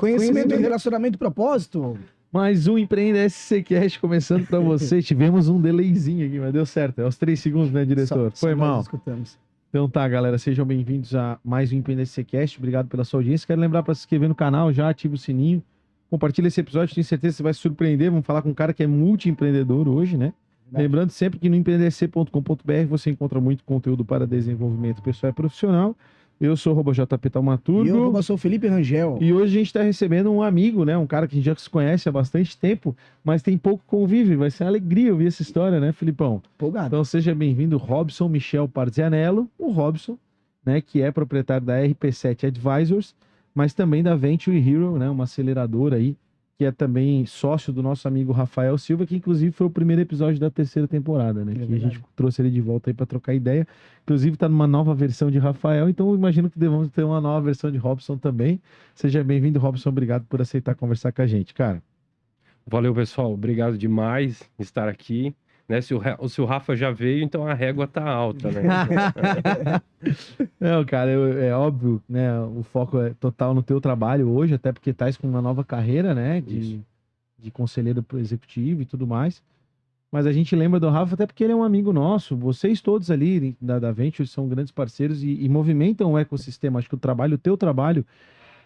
Conhecimento, relacionamento e propósito. Mais um Empreenda SCcast começando pra você. Tivemos um delayzinho aqui, mas deu certo. É os 3 segundos, né, diretor? Foi mal. Escutamos. Então tá, galera. Sejam bem-vindos a mais um Empreenda SCcast. Obrigado pela sua audiência. Quero lembrar para se inscrever no canal, já ativa o sininho. Compartilha esse episódio, tenho certeza que você vai se surpreender. Vamos falar com um cara que é multi-empreendedor hoje, né? Verdade. Lembrando sempre que no empreendesc.com.br você encontra muito conteúdo para desenvolvimento pessoal e profissional. Eu sou o JP Taumaturgo. E eu sou o Felipe Rangel. E hoje a gente está recebendo um amigo, né? Um cara que a gente já se conhece há bastante tempo, mas tem pouco convívio. Vai ser uma alegria ouvir essa história, né, Filipão? Empolgado. Então seja bem-vindo, Robson Michel Parzianello, o Robson, né? Que é proprietário da RP7 Advisors, mas também da Venture Hero, né? Uma aceleradora aí, que é também sócio do nosso amigo Rafael Silva, que inclusive foi o primeiro episódio da 3ª temporada, né? Que a gente trouxe ele de volta aí para trocar ideia. Inclusive tá numa nova versão de Rafael, então eu imagino que devemos ter uma nova versão de Robson também. Seja bem-vindo, Robson. Obrigado por aceitar conversar com a gente, cara. Valeu, pessoal. Obrigado demais por estar aqui. Né? Se o Rafa já veio, então a régua tá alta, né? Não, cara, é óbvio, né? O foco é total no teu trabalho hoje, até porque estás com uma nova carreira, né? De conselheiro executivo e tudo mais. Mas a gente lembra do Rafa até porque ele é um amigo nosso. Vocês todos ali da Venture são grandes parceiros e movimentam o ecossistema. Acho que o teu trabalho,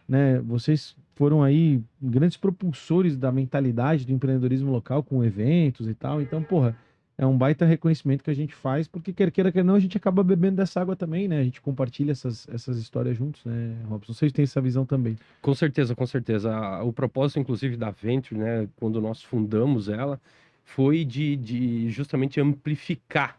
né? Vocês foram aí grandes propulsores da mentalidade do empreendedorismo local com eventos e tal. Então, porra, é um baita reconhecimento que a gente faz, porque quer queira, quer não, a gente acaba bebendo dessa água também, né? A gente compartilha essas histórias juntos, né, Robson? Vocês têm essa visão também. Com certeza, com certeza. O propósito, inclusive, da Venture, né, quando nós fundamos ela, foi de justamente amplificar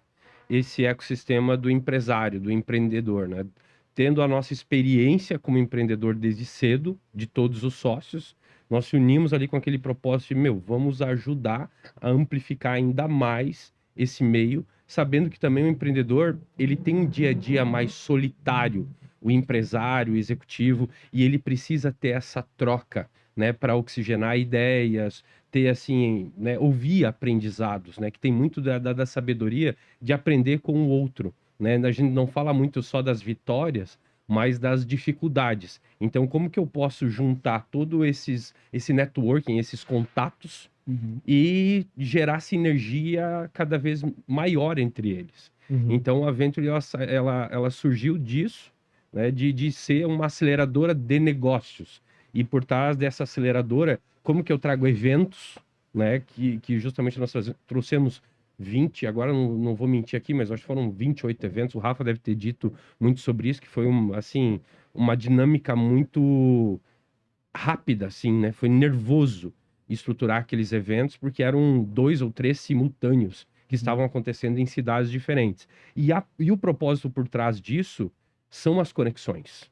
esse ecossistema do empresário, do empreendedor, né? Tendo a nossa experiência como empreendedor desde cedo, de todos os sócios, nós se unimos ali com aquele propósito de, vamos ajudar a amplificar ainda mais esse meio, sabendo que também o empreendedor, ele tem um dia a dia mais solitário, o empresário, o executivo, e ele precisa ter essa troca, né, para oxigenar ideias, ter assim, né, ouvir aprendizados, né, que tem muito da sabedoria de aprender com o outro, né? A gente não fala muito só das vitórias, mas das dificuldades. Então, como que eu posso juntar todo esse networking, esses contatos, e gerar sinergia cada vez maior entre eles? Então, a Venture, ela surgiu disso, né, de ser uma aceleradora de negócios. E por trás dessa aceleradora, como que eu trago eventos, né, que justamente nós trouxemos 20, agora não vou mentir aqui, mas acho que foram 28 eventos. O Rafa deve ter dito muito sobre isso, que foi uma dinâmica muito rápida, assim, né? Foi nervoso estruturar aqueles eventos, porque eram 2 ou 3 simultâneos que estavam acontecendo em cidades diferentes. E o propósito por trás disso são as conexões,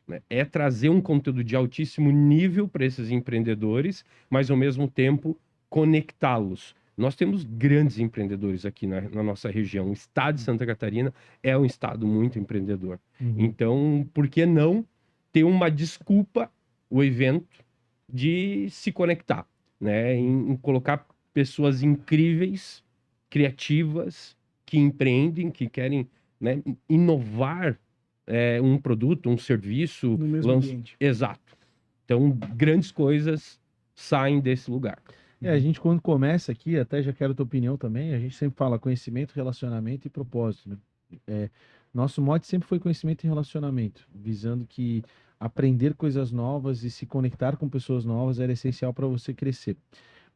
né? É trazer um conteúdo de altíssimo nível para esses empreendedores, mas ao mesmo tempo conectá-los. Nós temos grandes empreendedores aqui na nossa região. O estado de Santa Catarina é um estado muito empreendedor. Então, por que não ter uma desculpa, o evento, de se conectar, né? Em colocar pessoas incríveis, criativas, que empreendem, que querem, né, inovar um produto, um serviço. No mesmo ambiente. Exato. Então, grandes coisas saem desse lugar. A gente quando começa aqui, até já quero a tua opinião também, a gente sempre fala conhecimento, relacionamento e propósito, né? Nosso mote sempre foi conhecimento e relacionamento, visando que aprender coisas novas e se conectar com pessoas novas era essencial para você crescer.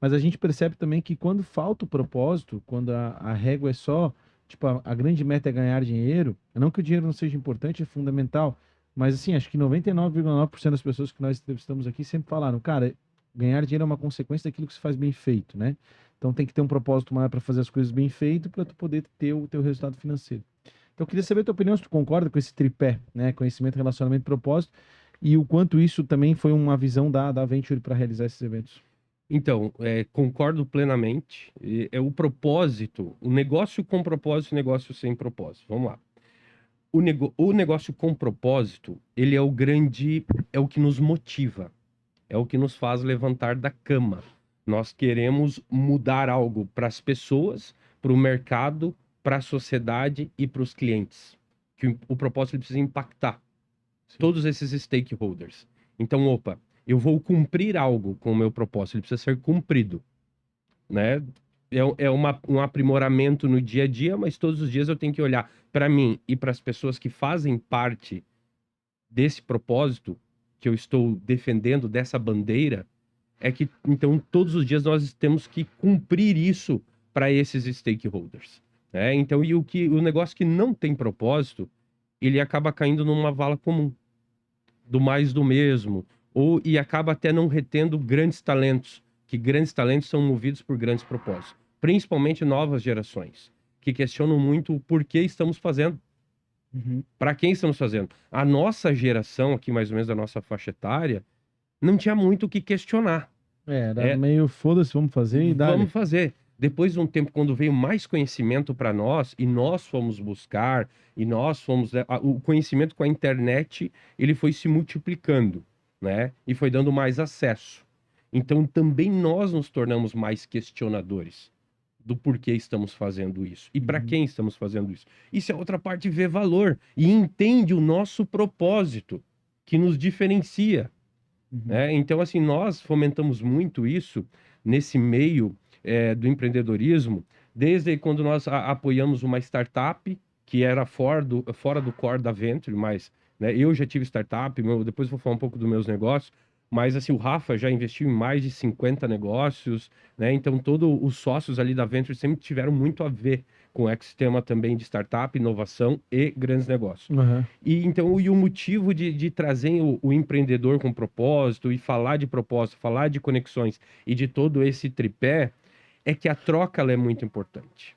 Mas a gente percebe também que quando falta o propósito, quando a régua é só, tipo, a grande meta é ganhar dinheiro, não que o dinheiro não seja importante, é fundamental, mas assim, acho que 99,9% das pessoas que nós entrevistamos aqui sempre falaram, cara, ganhar dinheiro é uma consequência daquilo que se faz bem feito, né? Então tem que ter um propósito maior para fazer as coisas bem feito para tu poder ter o teu resultado financeiro. Então eu queria saber a tua opinião, se tu concorda com esse tripé, né? Conhecimento, relacionamento e propósito, e o quanto isso também foi uma visão da Venture para realizar esses eventos. Então, concordo plenamente. É o propósito, o negócio com propósito e o negócio sem propósito. Vamos lá. O negócio com propósito, ele é o que nos motiva. É o que nos faz levantar da cama. Nós queremos mudar algo para as pessoas, para o mercado, para a sociedade e para os clientes. Que o propósito ele precisa impactar todos esses stakeholders. Então, eu vou cumprir algo com o meu propósito, ele precisa ser cumprido, né? É um aprimoramento no dia a dia, mas todos os dias eu tenho que olhar para mim e para as pessoas que fazem parte desse propósito que eu estou defendendo, dessa bandeira, é que então todos os dias nós temos que cumprir isso para esses stakeholders, né? Então, o negócio que não tem propósito, ele acaba caindo numa vala comum, do mais do mesmo, e acaba até não retendo grandes talentos, que grandes talentos são movidos por grandes propósitos, principalmente novas gerações, que questionam muito o porquê estamos fazendo. Para quem estamos fazendo? A nossa geração, aqui mais ou menos da nossa faixa etária, não tinha muito o que questionar. Era meio foda-se, vamos fazer e dá. Vamos fazer. Depois de um tempo, quando veio mais conhecimento para nós, e nós fomos buscar, e nós fomos... O conhecimento com a internet, ele foi se multiplicando, né? E foi dando mais acesso. Então, também nós nos tornamos mais questionadores do porquê estamos fazendo isso. E para quem estamos fazendo isso. E se a outra parte vê valor e entende o nosso propósito, que nos diferencia. Né? Então, assim, nós fomentamos muito isso nesse meio do empreendedorismo, desde quando nós apoiamos uma startup que era fora do core da Venture, mas né, eu já tive startup, depois vou falar um pouco dos meus negócios, mas assim, o Rafa já investiu em mais de 50 negócios, né? Então, todos os sócios ali da Venture sempre tiveram muito a ver com o ecossistema também de startup, inovação e grandes negócios. E então, o motivo de trazer o empreendedor com propósito e falar de propósito, falar de conexões e de todo esse tripé, é que a troca ela é muito importante.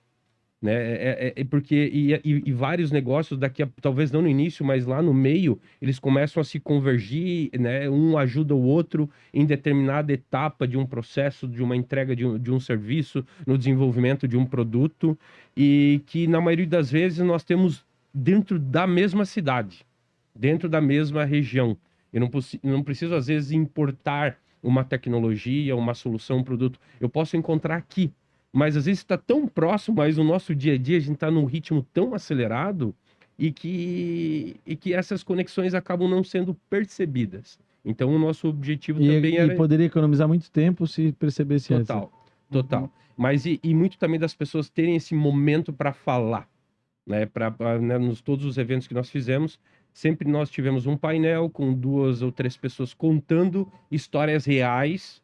Né? Porque vários negócios talvez não no início, mas lá no meio, eles começam a se convergir, né? Um ajuda o outro em determinada etapa de um processo, de uma entrega de um serviço, no desenvolvimento de um produto, e que na maioria das vezes nós temos dentro da mesma cidade, dentro da mesma região. Eu não preciso às vezes importar uma tecnologia, uma solução, um produto. Eu posso encontrar aqui. Mas às vezes está tão próximo, mas no nosso dia a dia a gente está num ritmo tão acelerado e que essas conexões acabam não sendo percebidas. Então o nosso objetivo também era... E poderia economizar muito tempo se percebesse antes. Total. Mas muito também das pessoas terem esse momento para falar. Né? Né, todos os eventos que nós fizemos, sempre nós tivemos um painel com 2 ou 3 pessoas contando histórias reais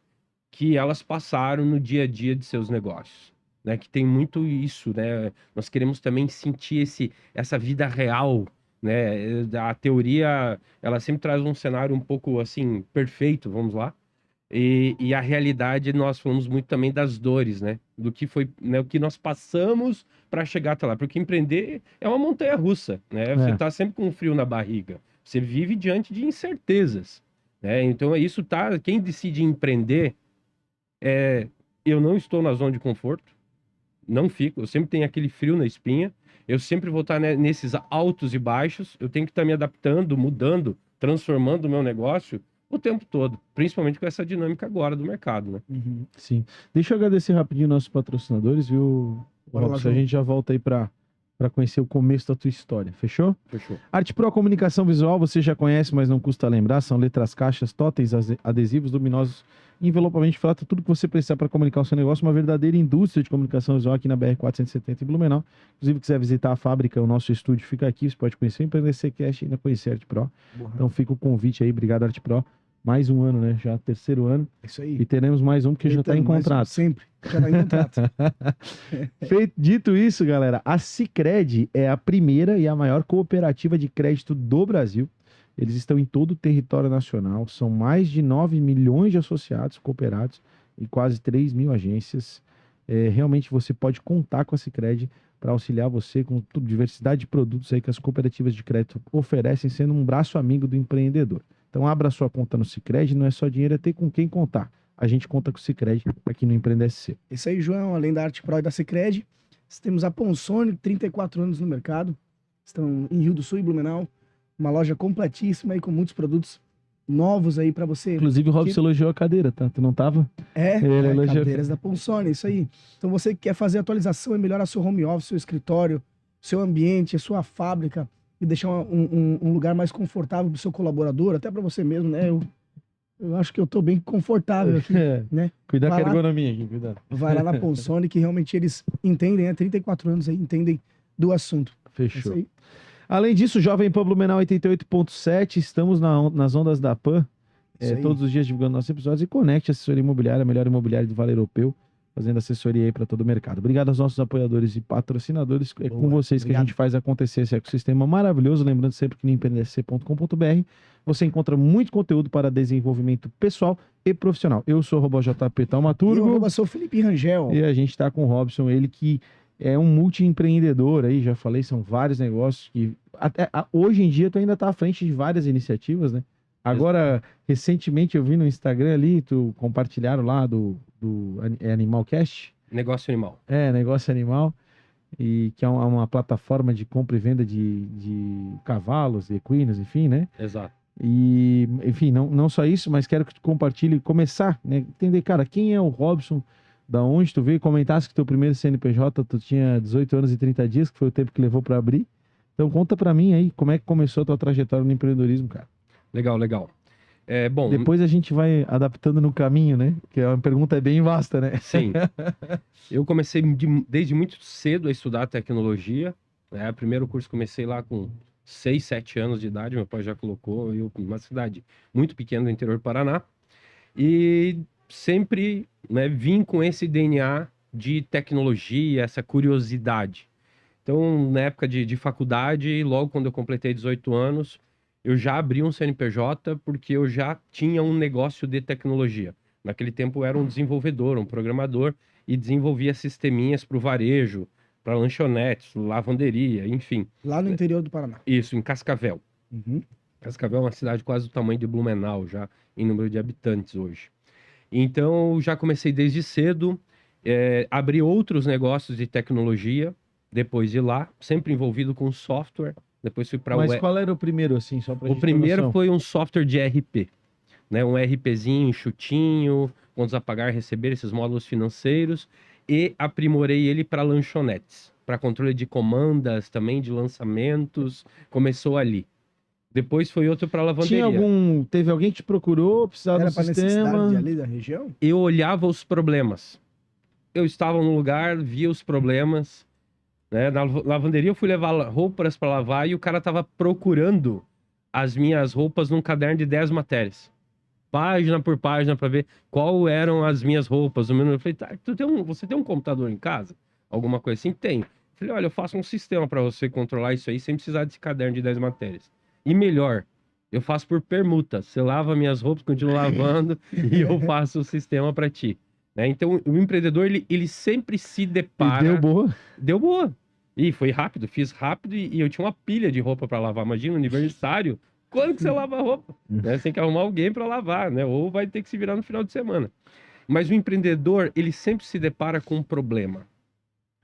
que elas passaram no dia a dia de seus negócios, né? Que tem muito isso, né? Nós queremos também sentir essa vida real, né? A teoria, ela sempre traz um cenário um pouco, assim, perfeito, vamos lá. E a realidade, nós falamos muito também das dores, né? Do que foi, né? O que nós passamos para chegar até lá. Porque empreender é uma montanha-russa, né? Você tá sempre com um frio na barriga. Você vive diante de incertezas, né? Então, isso tá... Quem decide empreender... eu não estou na zona de conforto, não fico, eu sempre tenho aquele frio na espinha, eu sempre vou estar nesses altos e baixos, eu tenho que estar me adaptando, mudando, transformando o meu negócio o tempo todo, principalmente com essa dinâmica agora do mercado, né? Sim. Deixa eu agradecer rapidinho nossos patrocinadores, viu, Robson? A gente já volta aí para conhecer o começo da tua história, fechou? Fechou. Arte Pro Comunicação Visual, você já conhece, mas não custa lembrar, são letras, caixas, totens, adesivos, luminosos, envelopamento de prata, tudo que você precisar para comunicar o seu negócio, uma verdadeira indústria de comunicação visual aqui na BR-470 em Blumenau. Inclusive, quiser visitar a fábrica, o nosso estúdio fica aqui, você pode conhecer o Empreender Cast e ainda conhecer a Arte Pro. Então fica o convite aí, obrigado Arte Pro. Mais um ano, né? Já 3º ano. Isso aí. E teremos mais um, porque já está em contrato. Sempre. Já está em contrato. Dito isso, galera, a Sicredi é a primeira e a maior cooperativa de crédito do Brasil. Eles estão em todo o território nacional. São mais de 9 milhões de associados cooperados e quase 3 mil agências. Realmente você pode contar com a Sicredi para auxiliar você com diversidade de produtos aí que as cooperativas de crédito oferecem, sendo um braço amigo do empreendedor. Então, abra sua conta no Sicredi, não é só dinheiro, é ter com quem contar. A gente conta com o Sicredi aqui no Empreender SC. Isso aí, João, além da Arte Pro e da Sicredi, temos a Ponsone, 34 anos no mercado. Estão em Rio do Sul e Blumenau. Uma loja completíssima aí com muitos produtos novos aí para você. Inclusive, o Robson elogiou a cadeira, tá? Tu não tava? Ele elogiou. Cadeiras da Ponsone, isso aí. Então, você que quer fazer atualização e melhorar seu home office, seu escritório, seu ambiente, a sua fábrica, e deixar um lugar mais confortável para o seu colaborador, até para você mesmo, né? Eu Eu acho que eu tô bem confortável aqui, né? Cuidar com Vai a lá. ergonomia aqui, cuidado. Vai lá na Ponsone, que realmente eles entendem, né? 34 anos aí, entendem do assunto. É isso Fechou. aí. Além disso, Jovem Pan Blumenau 88.7, estamos nas ondas da PAN, Isso aí. todos os dias divulgando nossos episódios, e Conecte Assessoria Imobiliária, a melhor imobiliária do Vale Europeu, fazendo assessoria aí para todo o mercado. Obrigado aos nossos apoiadores e patrocinadores. É com Boa, vocês que a obrigado. gente faz acontecer esse ecossistema maravilhoso. Lembrando sempre que no empreendesc.com.br você encontra muito conteúdo para desenvolvimento pessoal e profissional. Eu sou o Robô JP E eu Taumaturgo sou o Felipe Rangel. e a gente está com o Robson, ele que é um multi-empreendedor aí, já falei, são vários negócios que hoje em dia tu ainda está à frente de várias iniciativas, né? Agora, recentemente eu vi no Instagram ali, tu compartilharam lá do Animalcast, Negócio animal. Negócio Animal, e que é uma plataforma de compra e venda de cavalos, equinos, enfim, né? Exato. E, enfim, não só isso, mas quero que tu compartilhe, começar, né? Entender, cara, quem é o Robson, da onde tu veio, comentasse que teu primeiro CNPJ tu tinha 18 anos e 30 dias, que foi o tempo que levou para abrir. Então conta para mim aí, como é que começou a tua trajetória no empreendedorismo, cara. Legal, legal. Bom, Depois a gente vai adaptando no caminho, né? Que é uma pergunta bem vasta, né? sim. Eu comecei desde muito cedo a estudar tecnologia, né? Primeiro curso comecei lá com 6, 7 anos de idade, meu pai já colocou eu numa cidade muito pequena do interior do Paraná. E sempre, né, vim com esse DNA de tecnologia, essa curiosidade. Então, na época de faculdade, logo quando eu completei 18 anos, eu já abri um CNPJ porque eu já tinha um negócio de tecnologia. Naquele tempo eu era um desenvolvedor, um programador, e desenvolvia sisteminhas para o varejo, para lanchonetes, lavanderia, enfim. Lá no interior do Paraná. Isso, em Cascavel. Uhum. Cascavel é uma cidade quase do tamanho de Blumenau, já em número de habitantes hoje. Então, já comecei desde cedo, abri outros negócios de tecnologia, depois de lá, sempre envolvido com software, depois fui para Mas qual era o primeiro, assim, só pra O gente ter primeiro noção? foi um software de RP, né? Um RPzinho enxutinho, contas a pagar, receber, esses módulos financeiros, e aprimorei ele para lanchonetes, para controle de comandas, também de lançamentos, começou ali. Depois foi outro para lavanderia. Teve alguém que te procurou, precisava Era do para necessidade sistema? ali da região? Eu olhava os problemas. Eu estava no lugar, via os problemas, né? Na lavanderia eu fui levar roupas para lavar e o cara tava procurando as minhas roupas num caderno de 10 matérias. Página por página para ver qual eram as minhas roupas. Eu falei, tá, você tem um computador em casa? Alguma coisa assim? Tem. Eu falei, olha, eu faço um sistema para você controlar isso aí sem precisar desse caderno de 10 matérias. E melhor, eu faço por permuta. Você lava minhas roupas, continua lavando e eu faço o sistema para ti. Né? Então, o empreendedor, ele sempre se E depara... deu boa. Deu boa. E foi rápido, fiz rápido e eu tinha uma pilha de roupa para lavar. Imagina, aniversário, quando que você lava a roupa? Né? Você tem que arrumar alguém para lavar, né? Ou vai ter que se virar no final de semana. Mas o empreendedor, ele sempre se depara com um problema.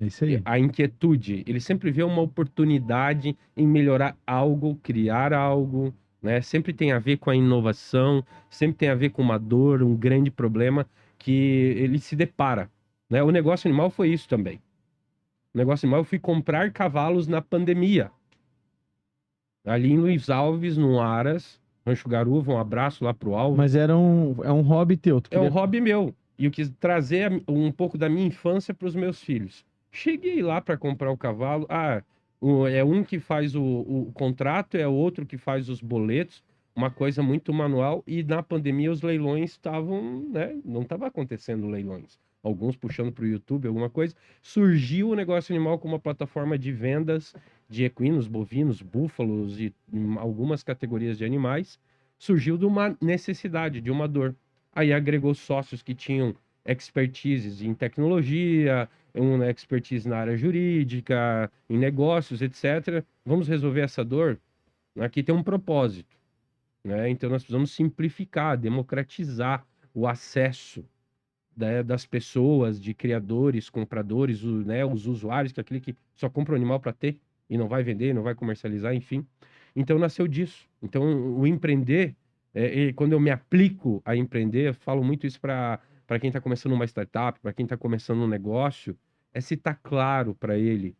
É isso aí. A inquietude, ele sempre vê uma oportunidade em melhorar algo, criar algo, né? Sempre tem a ver com a inovação, sempre tem a ver com uma dor, um grande problema que ele se depara, né? O negócio animal foi isso também. O negócio animal, eu fui comprar cavalos na pandemia. Ali em Luiz Alves, no Aras, Rancho Garuva, um abraço lá pro Alves. Mas é um hobby teu. É um hobby meu. E eu quis trazer um pouco da minha infância para os meus filhos. Cheguei lá para comprar o cavalo. É um que faz o contrato, é outro que faz os boletos. Uma coisa muito manual. E na pandemia os leilões estavam, né? Não estava acontecendo leilões. Alguns puxando para o YouTube, alguma coisa. Surgiu o negócio animal como uma plataforma de vendas de equinos, bovinos, búfalos e algumas categorias de animais. Surgiu de uma necessidade, de uma dor. Aí agregou sócios que tinham expertises em tecnologia, uma expertise na área jurídica, em negócios, etc. Vamos resolver essa dor? Aqui tem um propósito, né? Então nós precisamos simplificar, democratizar o acesso, né, das pessoas, de criadores, compradores, né, os usuários, que é aquele que só compra o animal para ter e não vai vender, não vai comercializar, enfim. Então nasceu disso. Então o empreender, e quando eu me aplico a empreender, eu falo muito isso para quem está começando uma startup, para quem está começando um negócio, é se tá claro para ele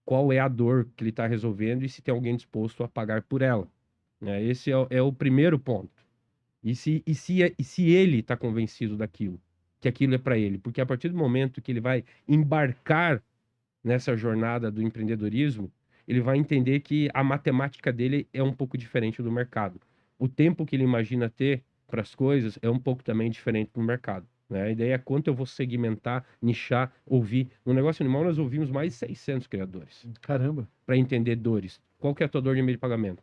qual é a dor que ele está resolvendo e se tem alguém disposto a pagar por ela. Né? Esse é o primeiro ponto. E se ele está convencido daquilo, que aquilo é para ele? Porque a partir do momento que ele vai embarcar nessa jornada do empreendedorismo, ele vai entender que a matemática dele é um pouco diferente do mercado. O tempo que ele imagina ter para as coisas é um pouco também diferente do mercado. Né? A ideia é quanto eu vou segmentar, nichar, ouvir. No negócio animal, nós ouvimos mais de 600 criadores Caramba. para entender dores. Qual que é a tua dor de meio de pagamento?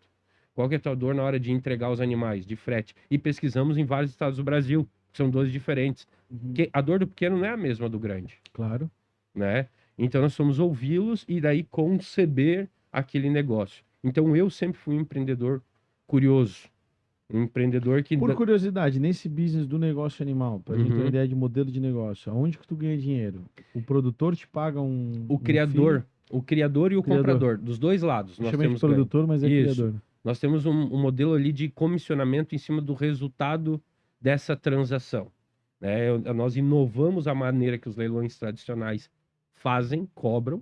Qual que é a tua dor na hora de entregar os animais, de frete? E pesquisamos em vários estados do Brasil, que são dores diferentes. Porque a dor do pequeno não é a mesma do grande, Claro. né? Então nós fomos ouvi-los e daí conceber aquele negócio. Então eu sempre fui um empreendedor curioso, um empreendedor que Por curiosidade, nesse business do negócio animal, pra gente ter uma Uhum. ideia de modelo de negócio, aonde que tu ganha dinheiro? O produtor te paga o um criador, fee? o criador e o Criador. comprador, dos dois lados, nós Chama de temos ganho. produtor, mas é Isso. criador. Nós temos um modelo ali de comissionamento em cima do resultado dessa transação. Né? Nós inovamos a maneira que os leilões tradicionais fazem, cobram,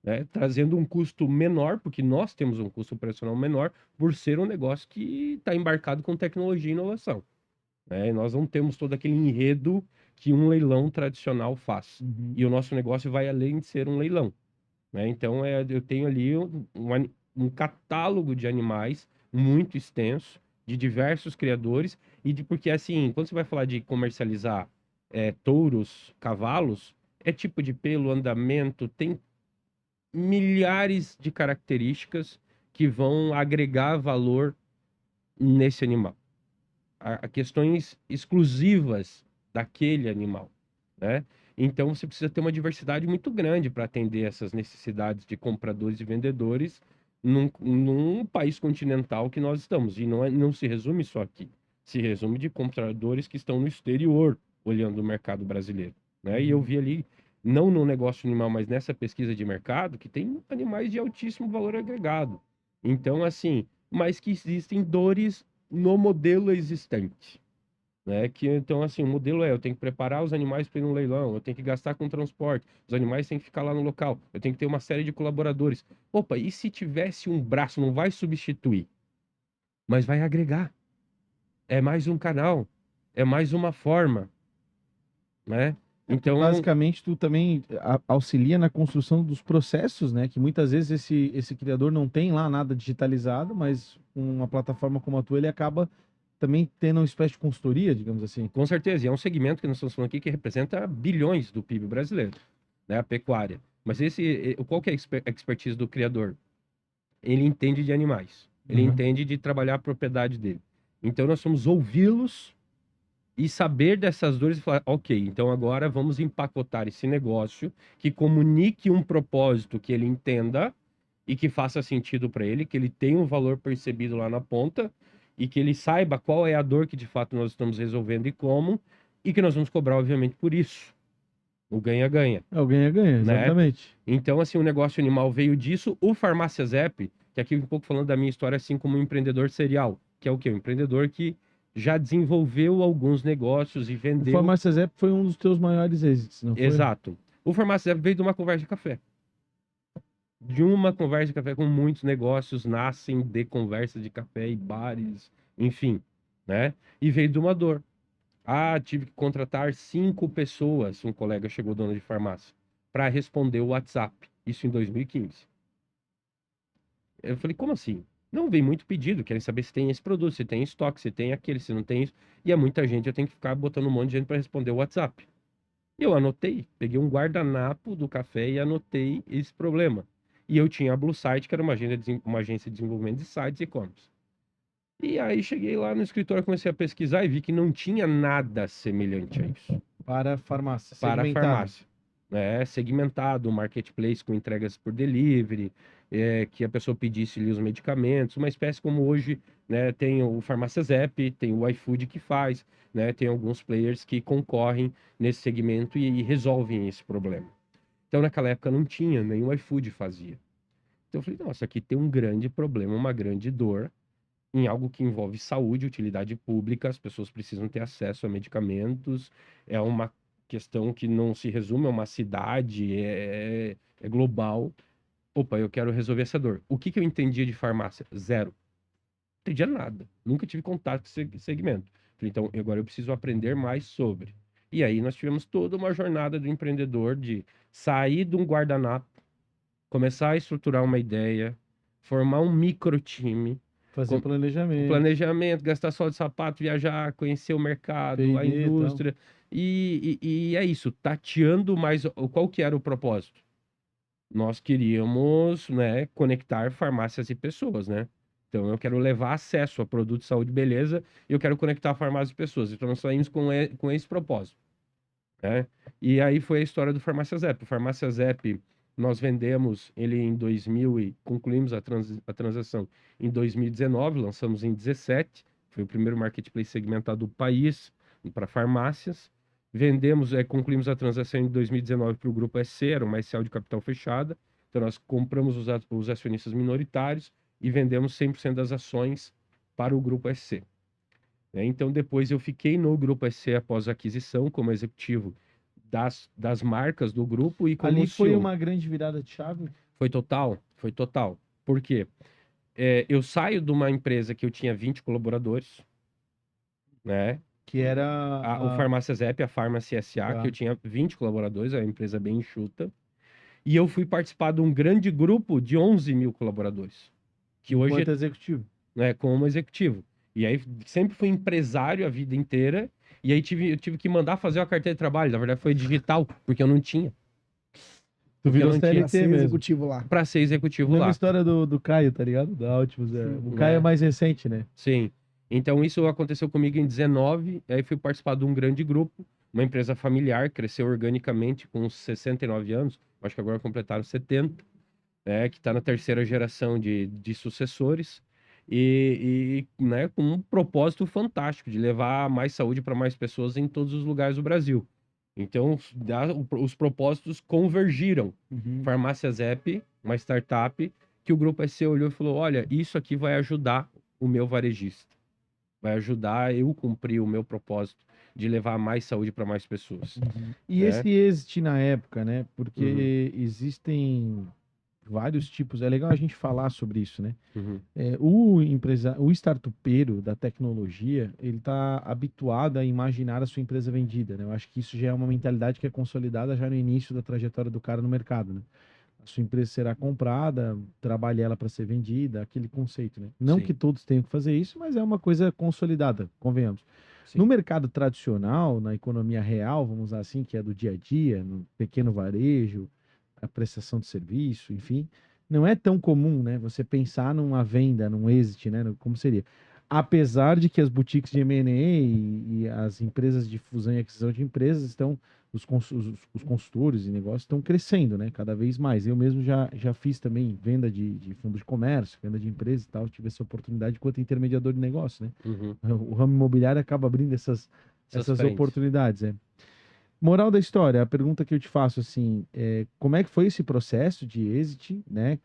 né? Trazendo um custo menor, porque nós temos um custo operacional menor, por ser um negócio que está embarcado com tecnologia e inovação. Né? E nós não temos todo aquele enredo que um leilão tradicional faz. Uhum. E o nosso negócio vai além de ser um leilão. Né? Então, eu tenho ali um catálogo de animais muito extenso, de diversos criadores, porque assim, quando você vai falar de comercializar touros, cavalos, é tipo de pelo, andamento, tem milhares de características que vão agregar valor nesse animal. A questões exclusivas daquele animal, né? Então você precisa ter uma diversidade muito grande para atender essas necessidades de compradores e vendedores num país continental que nós estamos. E não se resume só aqui. Se resume de compradores que estão no exterior olhando o mercado brasileiro, né? E eu vi ali, não no negócio animal, mas nessa pesquisa de mercado, que tem animais de altíssimo valor agregado. Então, assim, mas que existem dores no modelo existente. Né? Que, então, assim, o modelo eu tenho que preparar os animais para ir no leilão, eu tenho que gastar com transporte, os animais têm que ficar lá no local, eu tenho que ter uma série de colaboradores. Opa, e se tivesse um braço, não vai substituir, mas vai agregar. É mais um canal, é mais uma forma, né? Então, Basicamente, tu também auxilia na construção dos processos, né? Que muitas vezes esse criador não tem lá nada digitalizado, mas com uma plataforma como a tua, ele acaba também tendo uma espécie de consultoria, digamos assim. com certeza, e é um segmento que nós estamos falando aqui que representa bilhões do PIB brasileiro, né? A pecuária. Mas qual que é a expertise do criador? Ele entende de animais. Ele Uhum. entende de trabalhar a propriedade dele. Então nós vamos ouvi-los e saber dessas dores e falar, ok, então agora vamos empacotar esse negócio que comunique um propósito que ele entenda e que faça sentido para ele, que ele tenha um valor percebido lá na ponta e que ele saiba qual é a dor que de fato nós estamos resolvendo e como, e que nós vamos cobrar, obviamente, por isso. O ganha-ganha, É o ganha-ganha, né? exatamente. Então, assim, o negócio animal veio disso. O Farmácia Zep, que aqui um pouco falando da minha história, assim como um empreendedor serial, que é o quê? Um empreendedor que já desenvolveu alguns negócios e O vendeu. Farmácia Zep foi um dos teus maiores êxitos, não foi? Exato. O Farmácia Zep veio de uma conversa de café. De uma conversa de café com muitos negócios nascem de conversa de café e bares, enfim, né? E veio de uma dor. Ah, tive que contratar 5 pessoas, um colega chegou dono de farmácia, para responder o WhatsApp. Isso em 2015. Eu falei, como assim? Não, vem muito pedido, querem saber se tem esse produto, se tem estoque, se tem aquele, se não tem isso. E é muita gente, eu tenho que ficar botando um monte de gente para responder o WhatsApp. Eu anotei, peguei um guardanapo do café e anotei esse problema. E eu tinha a Blue Site, que era uma agência de desenvolvimento de sites e e-commerce. E aí cheguei lá no escritório, comecei a pesquisar e vi que não tinha nada semelhante a isso Para farmácia, para a segmentado. farmácia. Segmentado, um marketplace com entregas por delivery, que a pessoa pedisse ali os medicamentos, uma espécie como hoje, né, tem o Farmácia Zep, tem o iFood que faz, né, tem alguns players que concorrem nesse segmento e resolvem esse problema. Então naquela época não tinha, nem o iFood fazia. Então eu falei, nossa, aqui tem um grande problema, uma grande dor, em algo que envolve saúde, utilidade pública, as pessoas precisam ter acesso a medicamentos, é uma questão que não se resume a uma cidade, é global. Opa, eu quero resolver essa dor. O que eu entendia de farmácia? Zero. entendia nada. Nunca tive contato com esse segmento. Falei, então, agora eu preciso aprender mais sobre. E aí nós tivemos toda uma jornada do empreendedor de sair de um guardanapo, começar a estruturar uma ideia, formar um micro time, Fazer com planejamento, planejamento, gastar só de sapato, viajar, conhecer o mercado, a P&D e tal. indústria. E é isso, tateando mais qual que era o propósito. Nós queríamos, né, conectar farmácias e pessoas, né? Então eu quero levar acesso a produtos de saúde e beleza e eu quero conectar farmácias e pessoas. Então nós saímos com esse propósito, né? E aí foi a história do Farmácia Zep. O Farmácia Zep, nós vendemos ele em 2000 e concluímos a transação em 2019, lançamos em 17, foi o primeiro marketplace segmentado do país para farmácias. Vendemos, concluímos a transação em 2019 para o Grupo SC, era uma SL de capital fechada. Então nós compramos os acionistas minoritários e vendemos 100% das ações para o Grupo SC. Então, depois eu fiquei no Grupo SC após a aquisição, como executivo das marcas do grupo e como Ali foi CEO. uma grande virada de chave. Foi total, foi total. Por quê? Eu saio de uma empresa que eu tinha 20 colaboradores, né? Que era O Farmácia Zep, a Pharmacy SA, Tá. que eu tinha 20 colaboradores, é uma empresa bem enxuta. E eu fui participar de um grande grupo de 11 mil colaboradores. Que hoje enquanto executivo. como executivo. E aí sempre fui empresário a vida inteira. E aí eu tive que mandar fazer uma carteira de trabalho. Na verdade, foi digital, porque eu não tinha. Tu Porque eu virou não tinha Pra CLT ser mesmo. executivo lá. para ser executivo Mesma lá. história do Caio, tá ligado? Da Altimus. O Caio é mais recente, né? Sim. Então isso aconteceu comigo em 19. Aí fui participar de um grande grupo, uma empresa familiar, cresceu organicamente com uns 69 anos. Acho que agora completaram 70. Que está na terceira geração de sucessores. Né, com um propósito fantástico de levar mais saúde para mais pessoas em todos os lugares do Brasil. Então, os propósitos convergiram. Farmácia Zep, uma startup, que o Grupo SC olhou e falou: olha, isso aqui vai ajudar o meu varejista. Vai ajudar eu cumprir o meu propósito de levar mais saúde para mais pessoas. E né? esse êxito na época, né? Porque existem vários tipos. É legal a gente falar sobre isso, né? Uhum. O startupeiro da tecnologia, ele está habituado a imaginar a sua empresa vendida, né? Eu acho que isso já é uma mentalidade que é consolidada já no início da trajetória do cara no mercado, né? A sua empresa será comprada, trabalhe ela para ser vendida, aquele conceito, né? Não Sim. que todos tenham que fazer isso, mas é uma coisa consolidada, convenhamos. Sim. No mercado tradicional, na economia real, vamos usar assim, que é do dia a dia, no pequeno varejo, a prestação de serviço, enfim, não é tão comum, né? Você pensar numa venda, num exit, né? Como seria. Apesar de que as boutiques de M&A e as empresas de fusão e aquisição de empresas estão, os consultores e negócios estão crescendo, né? Cada vez mais. Eu mesmo já fiz também venda de fundo de comércio, venda de empresas e tal, tive essa oportunidade enquanto intermediador de negócio, né? Uhum. O ramo imobiliário acaba abrindo essas frentes. oportunidades, Moral da história, a pergunta que eu te faço assim, como é que foi esse processo de exit, né?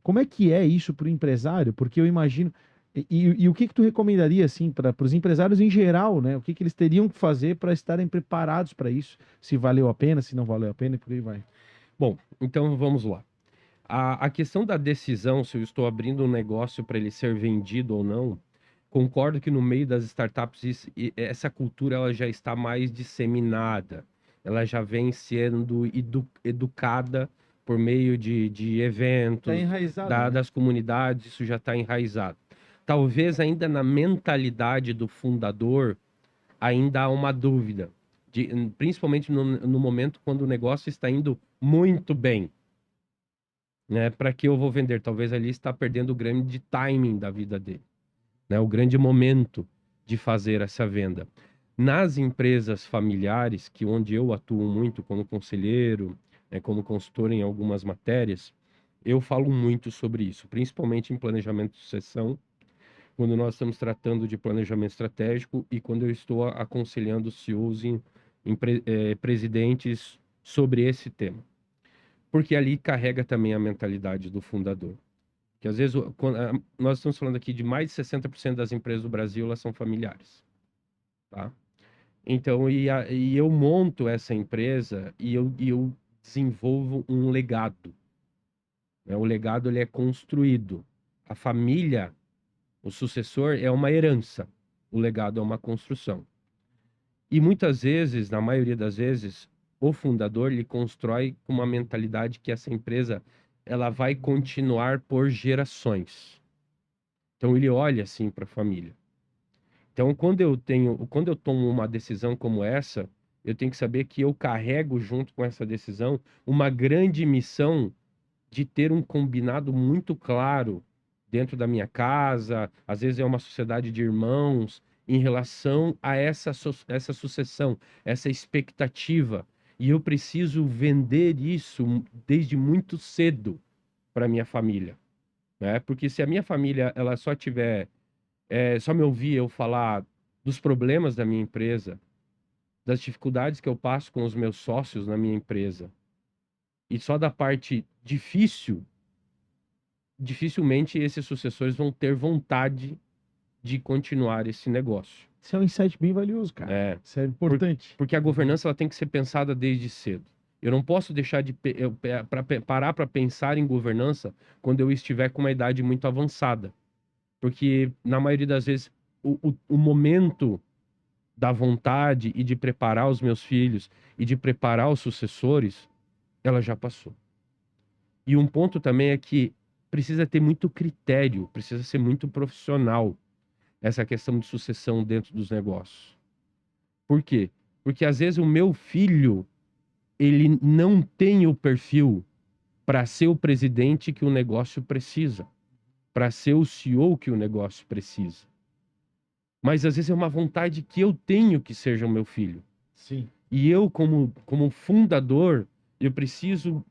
Como é que é isso para o empresário? Porque eu imagino e o que tu recomendaria assim para os empresários em geral, né? O que eles teriam que fazer para estarem preparados para isso? Se valeu a pena, se não valeu a pena e por aí vai. Bom, então vamos lá. A questão da decisão, se eu estou abrindo um negócio para ele ser vendido ou não, concordo que no meio das startups essa cultura ela já está mais disseminada. Ela já vem sendo educada por meio de eventos, Tá enraizado, né? das comunidades, isso já está enraizado. Talvez ainda na mentalidade do fundador ainda há uma dúvida, principalmente no momento quando o negócio está indo muito bem. Né? Para que eu vou vender? Talvez ali está perdendo o grande timing da vida dele, né? O grande momento de fazer essa venda. Nas empresas familiares, que onde eu atuo muito como conselheiro, né, como consultor em algumas matérias, eu falo muito sobre isso, principalmente em planejamento de sucessão, quando nós estamos tratando de planejamento estratégico e quando eu estou aconselhando CEOs presidentes sobre esse tema. Porque ali carrega também a mentalidade do fundador. Que às vezes, nós estamos falando aqui de mais de 60% das empresas do Brasil, elas são familiares. Tá? Então, e eu monto essa empresa e eu desenvolvo um legado. Né? O legado ele é construído. A família O sucessor é uma herança, o legado é uma construção. E muitas vezes, na maioria das vezes, o fundador lhe constrói com uma mentalidade que essa empresa ela vai continuar por gerações. Então ele olha assim para a família. Então quando eu tomo uma decisão como essa, eu tenho que saber que eu carrego junto com essa decisão uma grande missão de ter um combinado muito claro dentro da minha casa, às vezes é uma sociedade de irmãos, em relação a essa sucessão, essa expectativa. E eu preciso vender isso desde muito cedo para minha família, né? Porque se a minha família ela só tiver, só me ouvir eu falar dos problemas da minha empresa, das dificuldades que eu passo com os meus sócios na minha empresa, e só da parte difícil, dificilmente esses sucessores vão ter vontade de continuar esse negócio. Isso é um insight bem valioso, cara. É, Isso é importante. porque a governança ela tem que ser pensada desde cedo. Eu não posso deixar de parar para pensar em governança quando eu estiver com uma idade muito avançada. Porque, na maioria das vezes, o momento da vontade e de preparar os meus filhos e de preparar os sucessores, ela já passou. E um ponto também é que precisa ter muito critério, precisa ser muito profissional essa questão de sucessão dentro dos negócios. Por quê? Porque às vezes o meu filho, ele não tem o perfil para ser o presidente que o negócio precisa, para ser o CEO que o negócio precisa. Mas às vezes é uma vontade que eu tenho que seja o meu filho. Sim. E eu, como fundador, eu preciso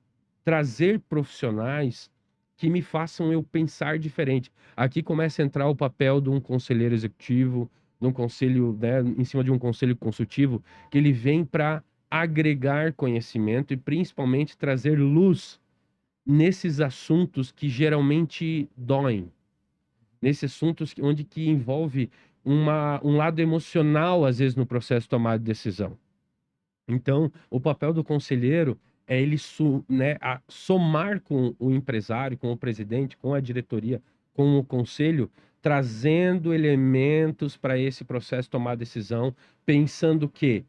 trazer profissionais que me façam eu pensar diferente. Aqui começa a entrar o papel de um conselheiro executivo, de um conselho, né, em cima de um conselho consultivo, que ele vem para agregar conhecimento e principalmente trazer luz nesses assuntos que geralmente doem, nesses assuntos onde que envolve um lado emocional, às vezes, no processo de tomada de decisão. Então, o papel do conselheiro é ele somar com o empresário, com o presidente, com a diretoria, com o conselho, trazendo elementos para esse processo de tomar decisão, pensando que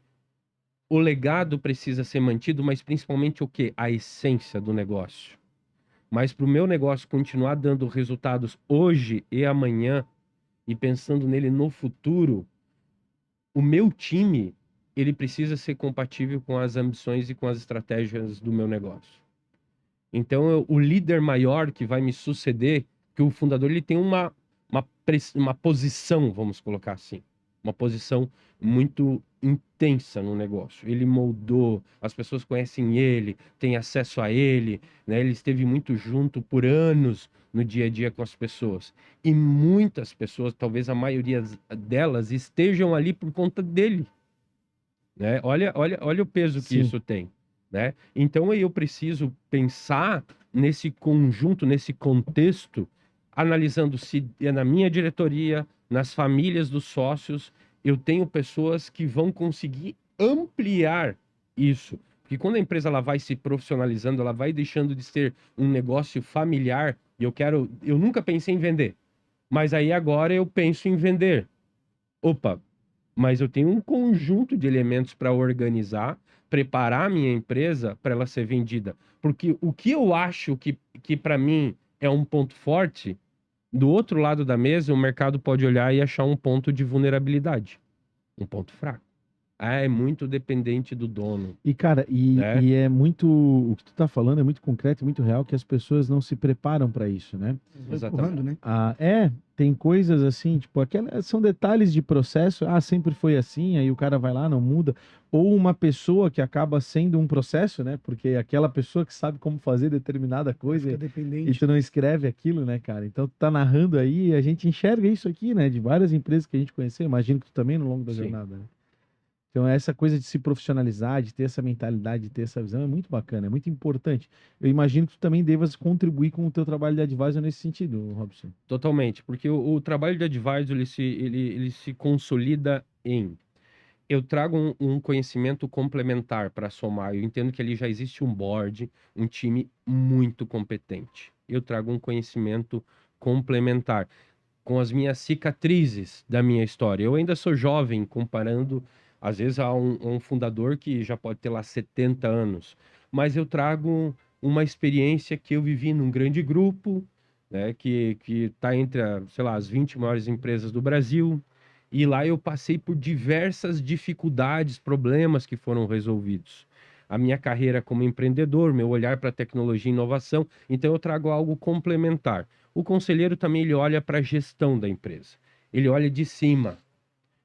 o legado precisa ser mantido, mas principalmente o quê? A essência do negócio. Mas para o meu negócio continuar dando resultados hoje e amanhã, e pensando nele no futuro, o meu time ele precisa ser compatível com as ambições e com as estratégias do meu negócio. Então, o líder maior que vai me suceder, que o fundador ele tem uma posição, vamos colocar assim, uma posição muito intensa no negócio. Ele moldou, as pessoas conhecem ele, têm acesso a ele, né? Ele esteve muito junto por anos no dia a dia com as pessoas. E muitas pessoas, talvez a maioria delas, estejam ali por conta dele. Né? Olha o peso que Sim. isso tem, né? Então eu preciso pensar nesse conjunto, nesse contexto, analisando se é na minha diretoria, nas famílias dos sócios, eu tenho pessoas que vão conseguir ampliar isso. Porque quando a empresa ela vai se profissionalizando, ela vai deixando de ser um negócio familiar, e eu nunca pensei em vender, mas aí agora eu penso em vender. Opa, mas eu tenho um conjunto de elementos para organizar, preparar a minha empresa para ela ser vendida. Porque o que eu acho que para mim é um ponto forte, do outro lado da mesa, o mercado pode olhar e achar um ponto de vulnerabilidade, um ponto fraco. Ah, é muito dependente do dono, E, cara, né? e é muito. O que tu tá falando é muito concreto e muito real que as pessoas não se preparam para isso, né? Vai Exatamente. empurrando, né? Tem coisas assim, tipo, são detalhes de processo, sempre foi assim, aí o cara vai lá, não muda. Ou uma pessoa que acaba sendo um processo, né? Porque aquela pessoa que sabe como fazer determinada coisa Fica e dependente. tu não escreve aquilo, né, cara? Então tu tá narrando aí e a gente enxerga isso aqui, né? De várias empresas que a gente conheceu, imagino que tu também no longo da Sim. jornada, né? Então, essa coisa de se profissionalizar, de ter essa mentalidade, de ter essa visão, é muito bacana, é muito importante. Eu imagino que tu também devas contribuir com o teu trabalho de advisor nesse sentido, Robson. Totalmente, porque o trabalho de advisor ele se consolida em eu trago um conhecimento complementar para somar. Eu entendo que ali já existe um board, um time muito competente. Eu trago um conhecimento complementar. com as minhas cicatrizes da minha história. Eu ainda sou jovem, comparando, às vezes, a um fundador que já pode ter lá 70 anos. Mas eu trago uma experiência que eu vivi num grande grupo, né, que está entre, sei lá, as 20 maiores empresas do Brasil. E lá eu passei por diversas dificuldades, problemas que foram resolvidos. A minha carreira como empreendedor, meu olhar para tecnologia e inovação, então eu trago algo complementar. O conselheiro também ele olha para a gestão da empresa. Ele olha de cima.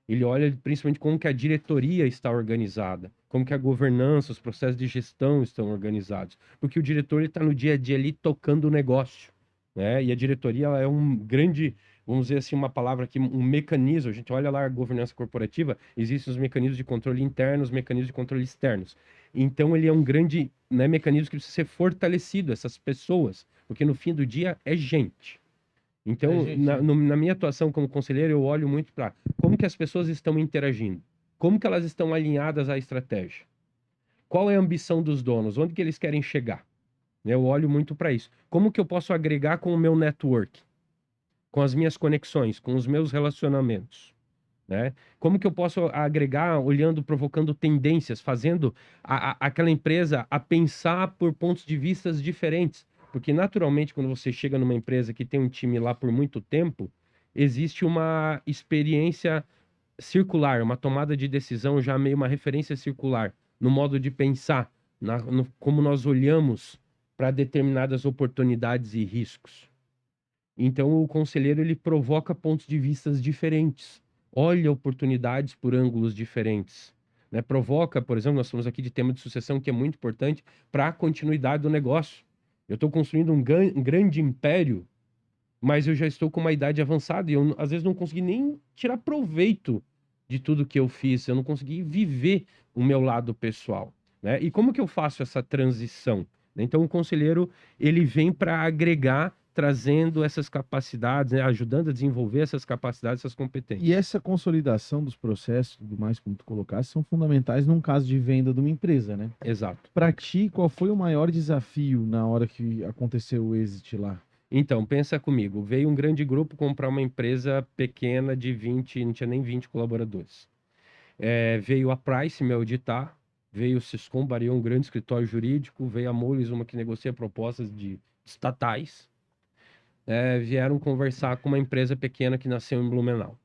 Ele olha principalmente como que a diretoria está organizada, como que a governança, os processos de gestão estão organizados. Porque o diretor está no dia a dia ali tocando o negócio, né? E a diretoria ela é um grande, vamos dizer assim, uma palavra aqui, um mecanismo. A gente olha lá a governança corporativa, existem os mecanismos de controle interno, os mecanismos de controle externos. Então ele é um grande, né, mecanismo que precisa ser fortalecido, essas pessoas, porque no fim do dia é gente. Então, na minha atuação como conselheiro, eu olho muito para como que as pessoas estão interagindo, como que elas estão alinhadas à estratégia, qual é a ambição dos donos, onde que eles querem chegar. Eu olho muito para isso. Como que eu posso agregar com o meu network, com as minhas conexões, com os meus relacionamentos, né? Como que eu posso agregar, olhando, provocando tendências, fazendo aquela empresa a pensar por pontos de vista diferentes. Porque, naturalmente, quando você chega numa empresa que tem um time lá por muito tempo, existe uma experiência circular, uma tomada de decisão já meio uma referência circular, no modo de pensar, como nós olhamos para determinadas oportunidades e riscos. Então, o conselheiro ele provoca pontos de vista diferentes, olha oportunidades por ângulos diferentes, né? Provoca, por exemplo, nós falamos aqui de tema de sucessão, que é muito importante para a continuidade do negócio. Eu estou construindo um grande império, mas eu já estou com uma idade avançada e eu, às vezes, não consegui nem tirar proveito de tudo que eu fiz, eu não consegui viver o meu lado pessoal, né? E como que eu faço essa transição? Então, o conselheiro, ele vem para agregar, trazendo essas capacidades, né? Ajudando a desenvolver essas capacidades, essas competências. E essa consolidação dos processos, tudo mais, como tu colocaste, são fundamentais num caso de venda de uma empresa, né? Exato. Para ti, qual foi o maior desafio na hora que aconteceu o exit lá? Então, pensa comigo, veio um grande grupo comprar uma empresa pequena de 20, não tinha nem 20 colaboradores. Veio a Price me auditar, veio o Siscom, Bahrein, um grande escritório jurídico, veio a Moelis, uma que negocia propostas de estatais, vieram conversar com uma empresa pequena que nasceu em Blumenau.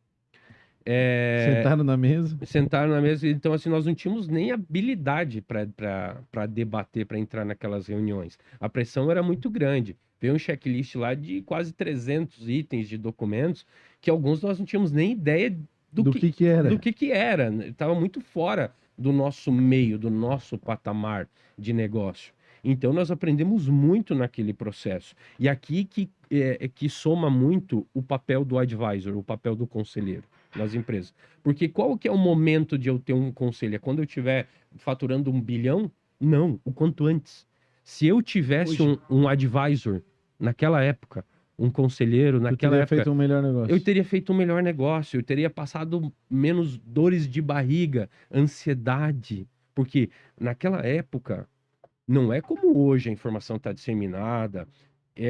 Sentaram na mesa? Sentaram na mesa, então assim, nós não tínhamos nem habilidade para debater, para entrar naquelas reuniões. A pressão era muito grande. Veio um checklist lá de quase 300 itens de documentos, que alguns nós não tínhamos nem ideia Do que era. do que era. Estava muito fora do nosso meio, do nosso patamar de negócio. Então nós aprendemos muito naquele processo. E aqui que soma muito o papel do advisor, o papel do conselheiro nas empresas. Porque qual que é o momento de eu ter um conselho? É quando eu estiver faturando 1 bilhão? Não, o quanto antes. Se eu tivesse um advisor naquela época, um conselheiro naquela época, feito um melhor negócio. eu teria feito um melhor negócio, eu teria passado menos dores de barriga, ansiedade. Porque naquela época, não é como hoje a informação está disseminada,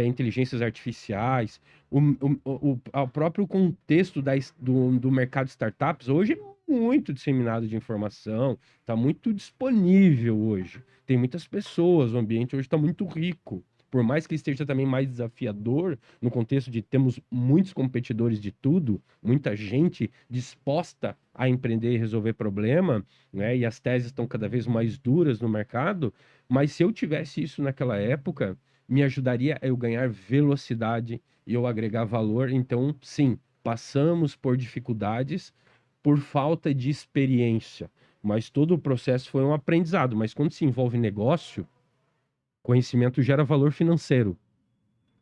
inteligências artificiais, o próprio contexto do mercado de startups hoje é muito disseminado de informação, está muito disponível hoje. Tem muitas pessoas, o ambiente hoje está muito rico. Por mais que esteja também mais desafiador, no contexto de temos muitos competidores de tudo, muita gente disposta a empreender e resolver problema, né? E as teses estão cada vez mais duras no mercado, mas se eu tivesse isso naquela época, me ajudaria a eu ganhar velocidade e eu agregar valor. Então, sim, passamos por dificuldades por falta de experiência, mas todo o processo foi um aprendizado. Mas quando se envolve negócio, conhecimento gera valor financeiro,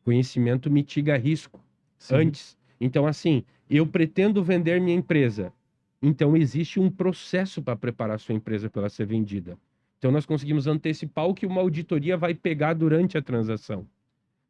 conhecimento mitiga risco. Sim. Antes. Então, assim, eu pretendo vender minha empresa. Então, existe um processo para preparar sua empresa para ela ser vendida. Então, nós conseguimos antecipar o que uma auditoria vai pegar durante a transação,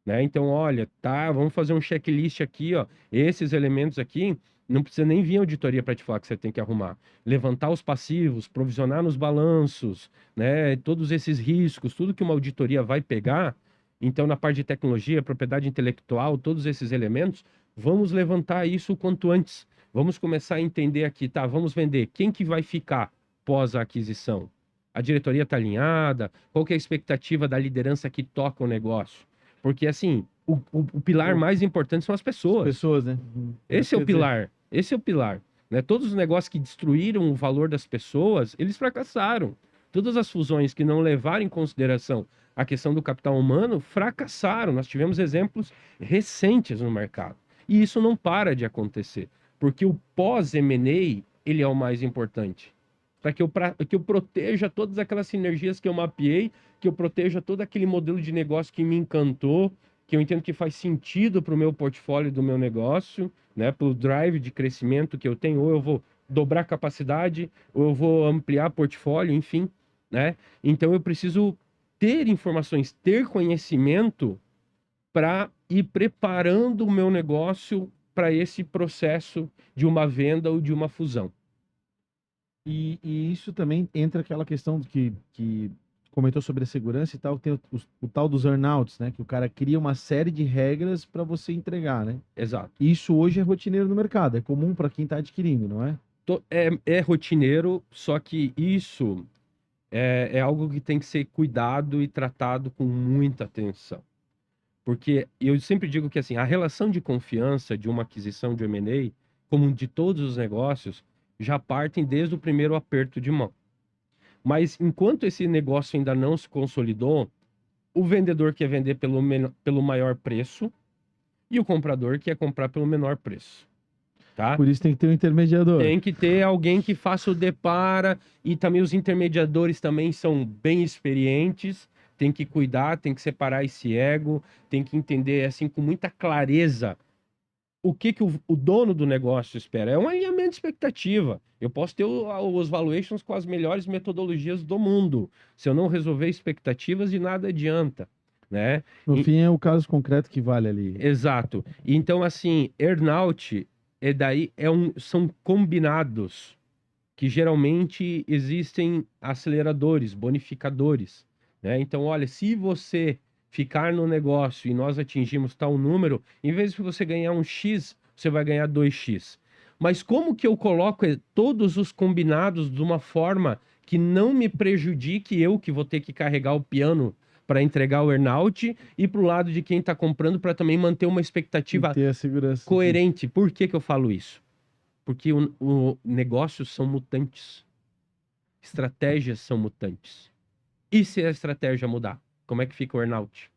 né? Então, olha, tá, vamos fazer um checklist aqui, ó. Esses elementos aqui, não precisa nem vir auditoria para te falar que você tem que arrumar. Levantar os passivos, provisionar nos balanços, né? Todos esses riscos, tudo que uma auditoria vai pegar. Então, na parte de tecnologia, propriedade intelectual, todos esses elementos Vamos levantar isso o quanto antes. Vamos começar a entender aqui, tá? Vamos vender. Quem que vai ficar pós a aquisição? A diretoria está alinhada? Qual que é a expectativa da liderança que toca o negócio? Porque, assim, o pilar mais importante são as As pessoas. pessoas, né? Esse é o pilar. Esse é o pilar. Né? Todos os negócios que destruíram o valor das pessoas, eles fracassaram. Todas as fusões que não levaram em consideração a questão do capital humano fracassaram. Nós tivemos exemplos recentes no mercado. E isso não para de acontecer. Porque o pós-M&A, ele é o mais importante. Para que eu proteja todas aquelas sinergias que eu mapeei, que eu proteja todo aquele modelo de negócio que me encantou, que eu entendo que faz sentido para o meu portfólio do meu negócio, né, para o drive de crescimento que eu tenho, ou eu vou dobrar capacidade, ou eu vou ampliar portfólio, enfim, né? Então eu preciso ter informações, ter conhecimento para ir preparando o meu negócio para esse processo de uma venda ou de uma fusão. E isso também entra aquela questão que comentou sobre a segurança e tal, tem o tal dos earnouts, né? Que o cara cria uma série de regras para você entregar, né? Exato. Isso hoje é rotineiro no mercado, é comum para quem está adquirindo, não é? É rotineiro, só que isso é algo que tem que ser cuidado e tratado com muita atenção. Porque eu sempre digo que assim, a relação de confiança de uma aquisição de M&A, como de todos os negócios, já partem desde o primeiro aperto de mão. Mas enquanto esse negócio ainda não se consolidou, o vendedor quer vender pelo maior preço e o comprador quer comprar pelo menor preço. Tá? Por isso tem que ter um intermediador. Tem que ter alguém que faça o depara, e também os intermediadores também são bem experientes, tem que cuidar, tem que separar esse ego, tem que entender assim com muita clareza o que o dono do negócio espera. É um alinhamento de expectativa. Eu posso ter os valuations com as melhores metodologias do mundo. Se eu não resolver expectativas, de nada adianta, né? No fim é o caso concreto que vale ali. Exato. Então, assim, earnout são combinados que geralmente existem aceleradores, bonificadores, né? Então, olha, se você ficar no negócio e nós atingimos tal número, em vez de você ganhar um X, você vai ganhar 2X. Mas como que eu coloco todos os combinados de uma forma que não me prejudique eu, que vou ter que carregar o piano para entregar o earnout, e para o lado de quem está comprando, para também manter uma expectativa E ter a segurança. coerente. Por que eu falo isso? Porque o negócios são mutantes. Estratégias são mutantes. E se a estratégia mudar? Como é que fica o earnout?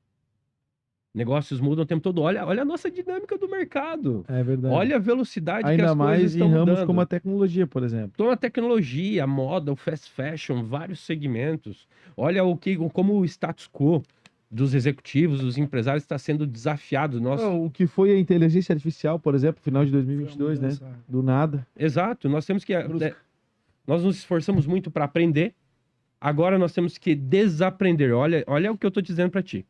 Negócios mudam o tempo todo. Olha a nossa dinâmica do mercado. É verdade. Olha a velocidade que Ainda as coisas mais em estão ramos mudando. como a tecnologia, por exemplo. Então a tecnologia, a moda, o fast fashion, vários segmentos. Olha como o status quo dos executivos, dos empresários está sendo desafiado. O que foi a inteligência artificial, por exemplo, final de 2022, né? Do nada. Exato. Nós temos que nós nos esforçamos muito para aprender. Agora nós temos que desaprender. Olha o que eu estou dizendo para ti.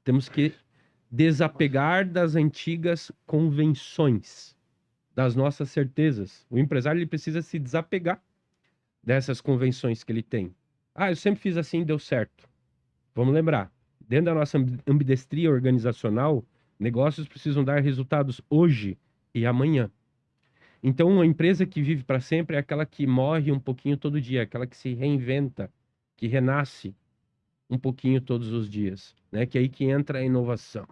Temos que desapegar das antigas convenções, das nossas certezas. O empresário ele precisa se desapegar dessas convenções que ele tem. Eu sempre fiz assim e deu certo. Vamos lembrar, dentro da nossa ambidestria organizacional, negócios precisam dar resultados hoje e amanhã. Então, uma empresa que vive para sempre é aquela que morre um pouquinho todo dia, aquela que se reinventa, que renasce um pouquinho todos os dias, né? Que é aí que entra a inovação.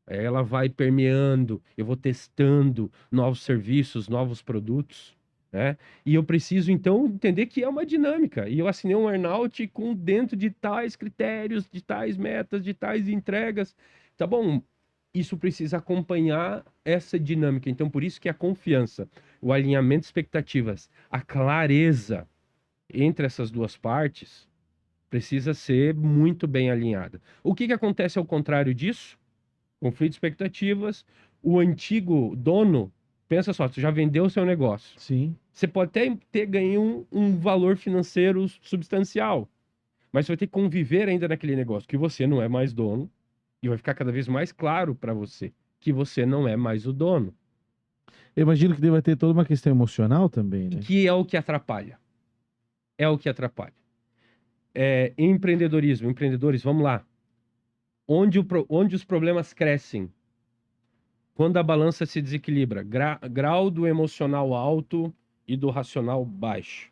Aí ela vai permeando, eu vou testando novos serviços, novos produtos, né? E eu preciso, então, entender que é uma dinâmica. E eu assinei um earnout com dentro de tais critérios, de tais metas, de tais entregas. Tá bom? Isso precisa acompanhar essa dinâmica. Então, por isso que a confiança, o alinhamento de expectativas, a clareza entre essas duas partes precisa ser muito bem alinhada. O que acontece ao contrário disso? Conflito de expectativas. O antigo dono, pensa só, você já vendeu o seu negócio. Sim. Você pode até ter ganho um valor financeiro substancial, mas você vai ter que conviver ainda naquele negócio, que você não é mais dono, e vai ficar cada vez mais claro para você que você não é mais o dono. Eu imagino que deva ter toda uma questão emocional também, né? Que é o que atrapalha. É o que atrapalha. Empreendedorismo, empreendedores, vamos lá. Onde os problemas crescem? quando a balança se desequilibra, grau do emocional alto e do racional baixo.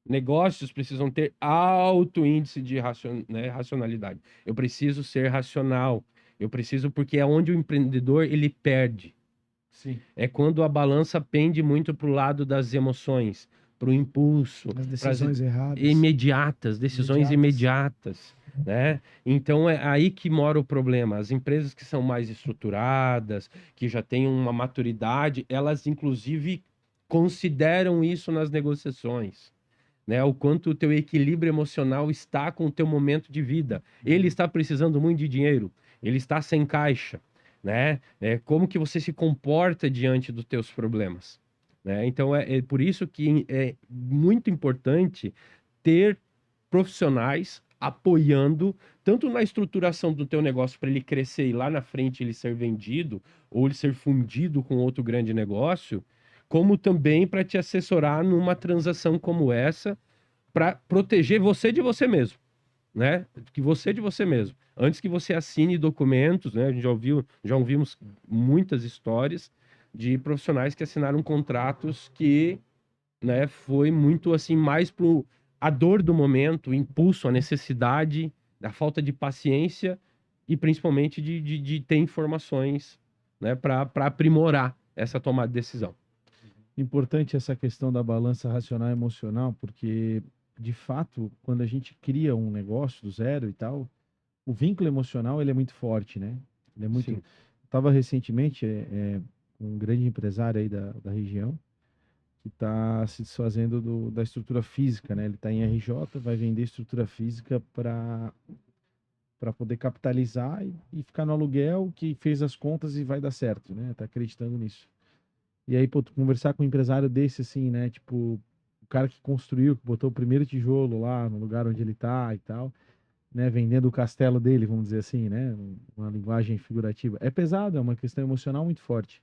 Negócios precisam ter alto índice de racionalidade. Eu preciso ser racional. Eu preciso, porque é onde o empreendedor ele perde. Sim. É quando a balança pende muito para o lado das emoções, para o impulso, As pras decisões erradas. imediatas, decisões imediatas, né? Então é aí que mora o problema. As empresas que são mais estruturadas, que já têm uma maturidade, elas inclusive consideram isso nas negociações, né? O quanto o teu equilíbrio emocional está com o teu momento de vida. Ele está precisando muito de dinheiro, ele está sem caixa, né? Como que você se comporta diante dos teus problemas, né? Então é por isso que é muito importante ter profissionais apoiando tanto na estruturação do teu negócio para ele crescer e lá na frente ele ser vendido ou ele ser fundido com outro grande negócio, como também para te assessorar numa transação como essa, para proteger você de você mesmo, né? Que você de você mesmo. Antes que você assine documentos, né? A gente já ouvimos muitas histórias de profissionais que assinaram contratos que, né, foi muito assim mais pro a dor do momento, o impulso, a necessidade, a falta de paciência e principalmente de ter informações, né, para aprimorar essa tomada de decisão. Importante essa questão da balança racional e emocional, porque, de fato, quando a gente cria um negócio do zero e tal, o vínculo emocional ele é muito forte, né? Ele é muito. Sim. Estava recentemente um grande empresário aí da região que está se desfazendo da estrutura física, né? Ele está em RJ, vai vender estrutura física para poder capitalizar e ficar no aluguel, que fez as contas e vai dar certo, né? Tá acreditando nisso. E aí, pô, tu conversar com um empresário desse, assim, né? Tipo, o cara que construiu, que botou o primeiro tijolo lá no lugar onde ele tá e tal, né? Vendendo o castelo dele, vamos dizer assim, né? Uma linguagem figurativa. É pesado, é uma questão emocional muito forte.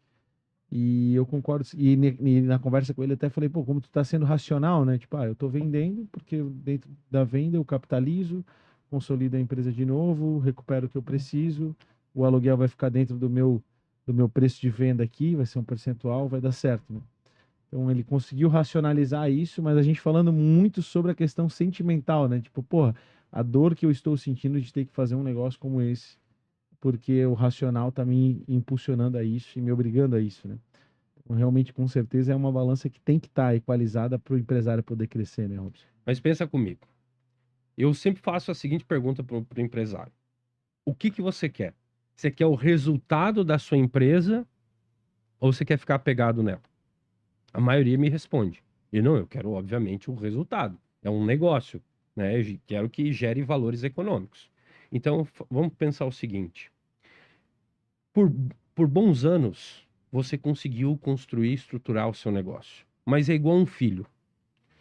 E eu concordo. E na conversa com ele até falei, pô, como tu tá sendo racional, né? Tipo, eu tô vendendo, porque dentro da venda eu capitalizo, consolido a empresa de novo, recupero o que eu preciso, o aluguel vai ficar dentro do meu preço de venda aqui, vai ser um percentual, vai dar certo, né? Então ele conseguiu racionalizar isso, mas a gente falando muito sobre a questão sentimental, né? Tipo, porra, a dor que eu estou sentindo de ter que fazer um negócio como esse, porque o racional tá me impulsionando a isso e me obrigando a isso, né? Então, realmente, com certeza, é uma balança que tem que estar equalizada para o empresário poder crescer, né, Robson? Mas pensa comigo. Eu sempre faço a seguinte pergunta para o empresário: o que você quer? Você quer o resultado da sua empresa ou você quer ficar apegado nela? A maioria me responde. E não, eu quero, obviamente, o resultado. É um negócio, né? Eu quero que gere valores econômicos. Então, vamos pensar o seguinte: por, por bons anos, você conseguiu construir e estruturar o seu negócio. Mas é igual um filho.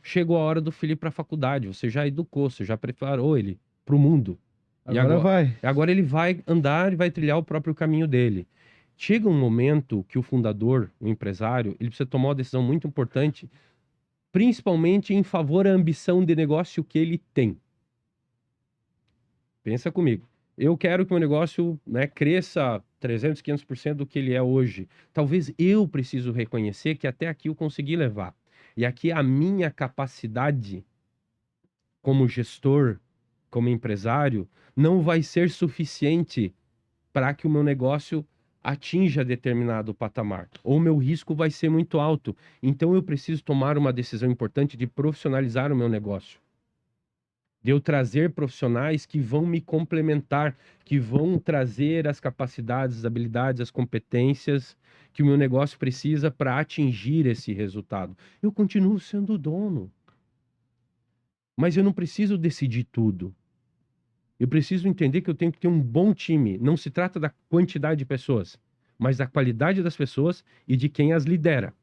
Chegou a hora do filho ir para a faculdade, você já educou, você já preparou ele para o mundo. E Agora vai. agora ele vai andar e vai trilhar o próprio caminho dele. Chega um momento que o fundador, o empresário, ele precisa tomar uma decisão muito importante, principalmente em favor da ambição de negócio que ele tem. Pensa comigo. Eu quero que o meu negócio, né, cresça 300, 500% do que ele é hoje. Talvez eu preciso reconhecer que até aqui eu consegui levar. E aqui a minha capacidade como gestor, como empresário, não vai ser suficiente para que o meu negócio atinja determinado patamar. Ou o meu risco vai ser muito alto. Então eu preciso tomar uma decisão importante de profissionalizar o meu negócio. De eu trazer profissionais que vão me complementar, que vão trazer as capacidades, as habilidades, as competências que o meu negócio precisa para atingir esse resultado. Eu continuo sendo o dono, mas eu não preciso decidir tudo. Eu preciso entender que eu tenho que ter um bom time. Não se trata da quantidade de pessoas, mas da qualidade das pessoas e de quem as lidera.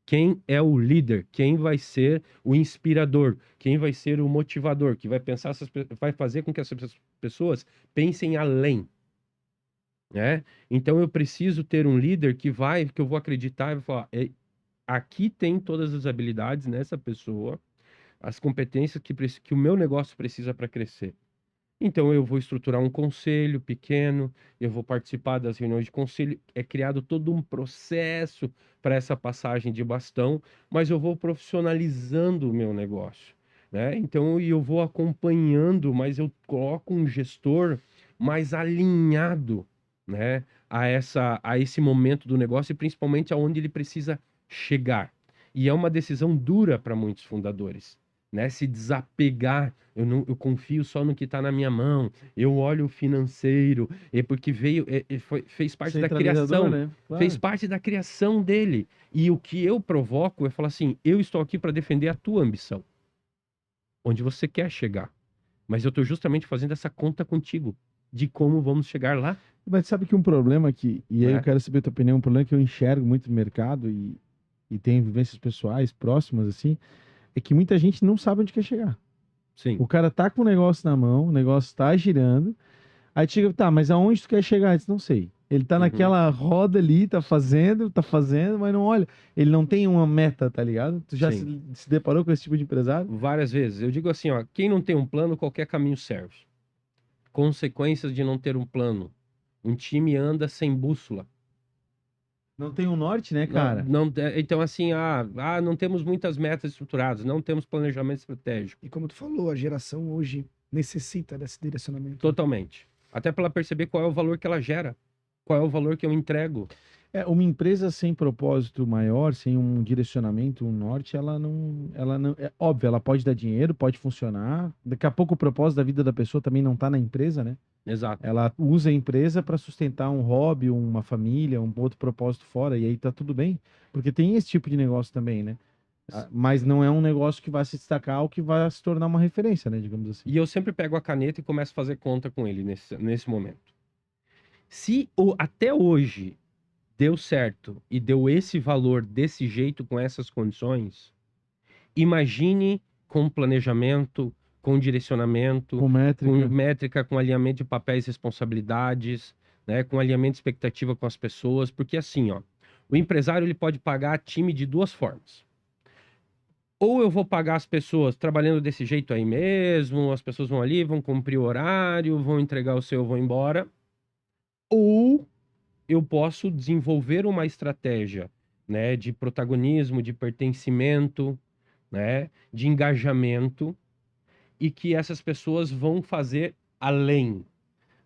Quem é o líder? Quem vai ser o inspirador? Quem vai ser o motivador? Que vai pensar, vai fazer com que essas pessoas pensem além, né? Então eu preciso ter um líder que eu vou acreditar e vou falar, aqui tem todas as habilidades nessa pessoa, as competências que o meu negócio precisa para crescer. Então eu vou estruturar um conselho pequeno, eu vou participar das reuniões de conselho, é criado todo um processo para essa passagem de bastão, mas eu vou profissionalizando o meu negócio, né? Então eu vou acompanhando, mas eu coloco um gestor mais alinhado, né, a esse momento do negócio e principalmente aonde ele precisa chegar. E é uma decisão dura para muitos fundadores, né? Se desapegar, eu confio só no que está na minha mão, eu olho o financeiro, porque fez parte da Centralizador, criação, né? fez Claro. parte da criação dele. E o que eu provoco é falar assim: eu estou aqui para defender a tua ambição, onde você quer chegar, mas eu estou justamente fazendo essa conta contigo de como vamos chegar lá, Mas sabe que um problema que, e aí eu né? quero saber a tua opinião, um problema que eu enxergo muito no mercado e tenho vivências pessoais próximas, assim, é que muita gente não sabe onde quer chegar. Sim. O cara tá com o negócio na mão, o negócio tá girando, aí tu chega, tá, mas aonde tu quer chegar? Eu disse, não sei. Ele tá Uhum. naquela roda ali, tá fazendo, mas não olha. Ele não tem uma meta, tá ligado? Tu já Sim. se deparou com esse tipo de empresário? Várias vezes. Eu digo assim, ó, quem não tem um plano, qualquer caminho serve. Consequências de não ter um plano. Um time anda sem bússola. Não tem um norte, né, cara? Então, assim, não temos muitas metas estruturadas, não temos planejamento estratégico. E como tu falou, a geração hoje necessita desse direcionamento. Totalmente. Até para ela perceber qual é o valor que ela gera, qual é o valor que eu entrego. É, uma empresa sem propósito maior, sem um direcionamento, um norte, ela não, é óbvio, ela pode dar dinheiro, pode funcionar. Daqui a pouco o propósito da vida da pessoa também não tá na empresa, né? Exato. Ela usa a empresa para sustentar um hobby, uma família, um outro propósito fora, e aí tá tudo bem, porque tem esse tipo de negócio também, né? Mas não é um negócio que vai se destacar ou que vai se tornar uma referência, né, digamos assim. E eu sempre pego a caneta e começo a fazer conta com ele nesse momento. Se até hoje deu certo e deu esse valor desse jeito, com essas condições, imagine com planejamento, com direcionamento, Com métrica. com métrica, com alinhamento de papéis e responsabilidades, né, com alinhamento de expectativa com as pessoas, porque assim, ó, o empresário ele pode pagar time de duas formas. Ou eu vou pagar as pessoas trabalhando desse jeito aí mesmo, as pessoas vão ali, vão cumprir o horário, vão entregar o seu, vão embora. Ou eu posso desenvolver uma estratégia, né, de protagonismo, de pertencimento, né, de engajamento, e que essas pessoas vão fazer além,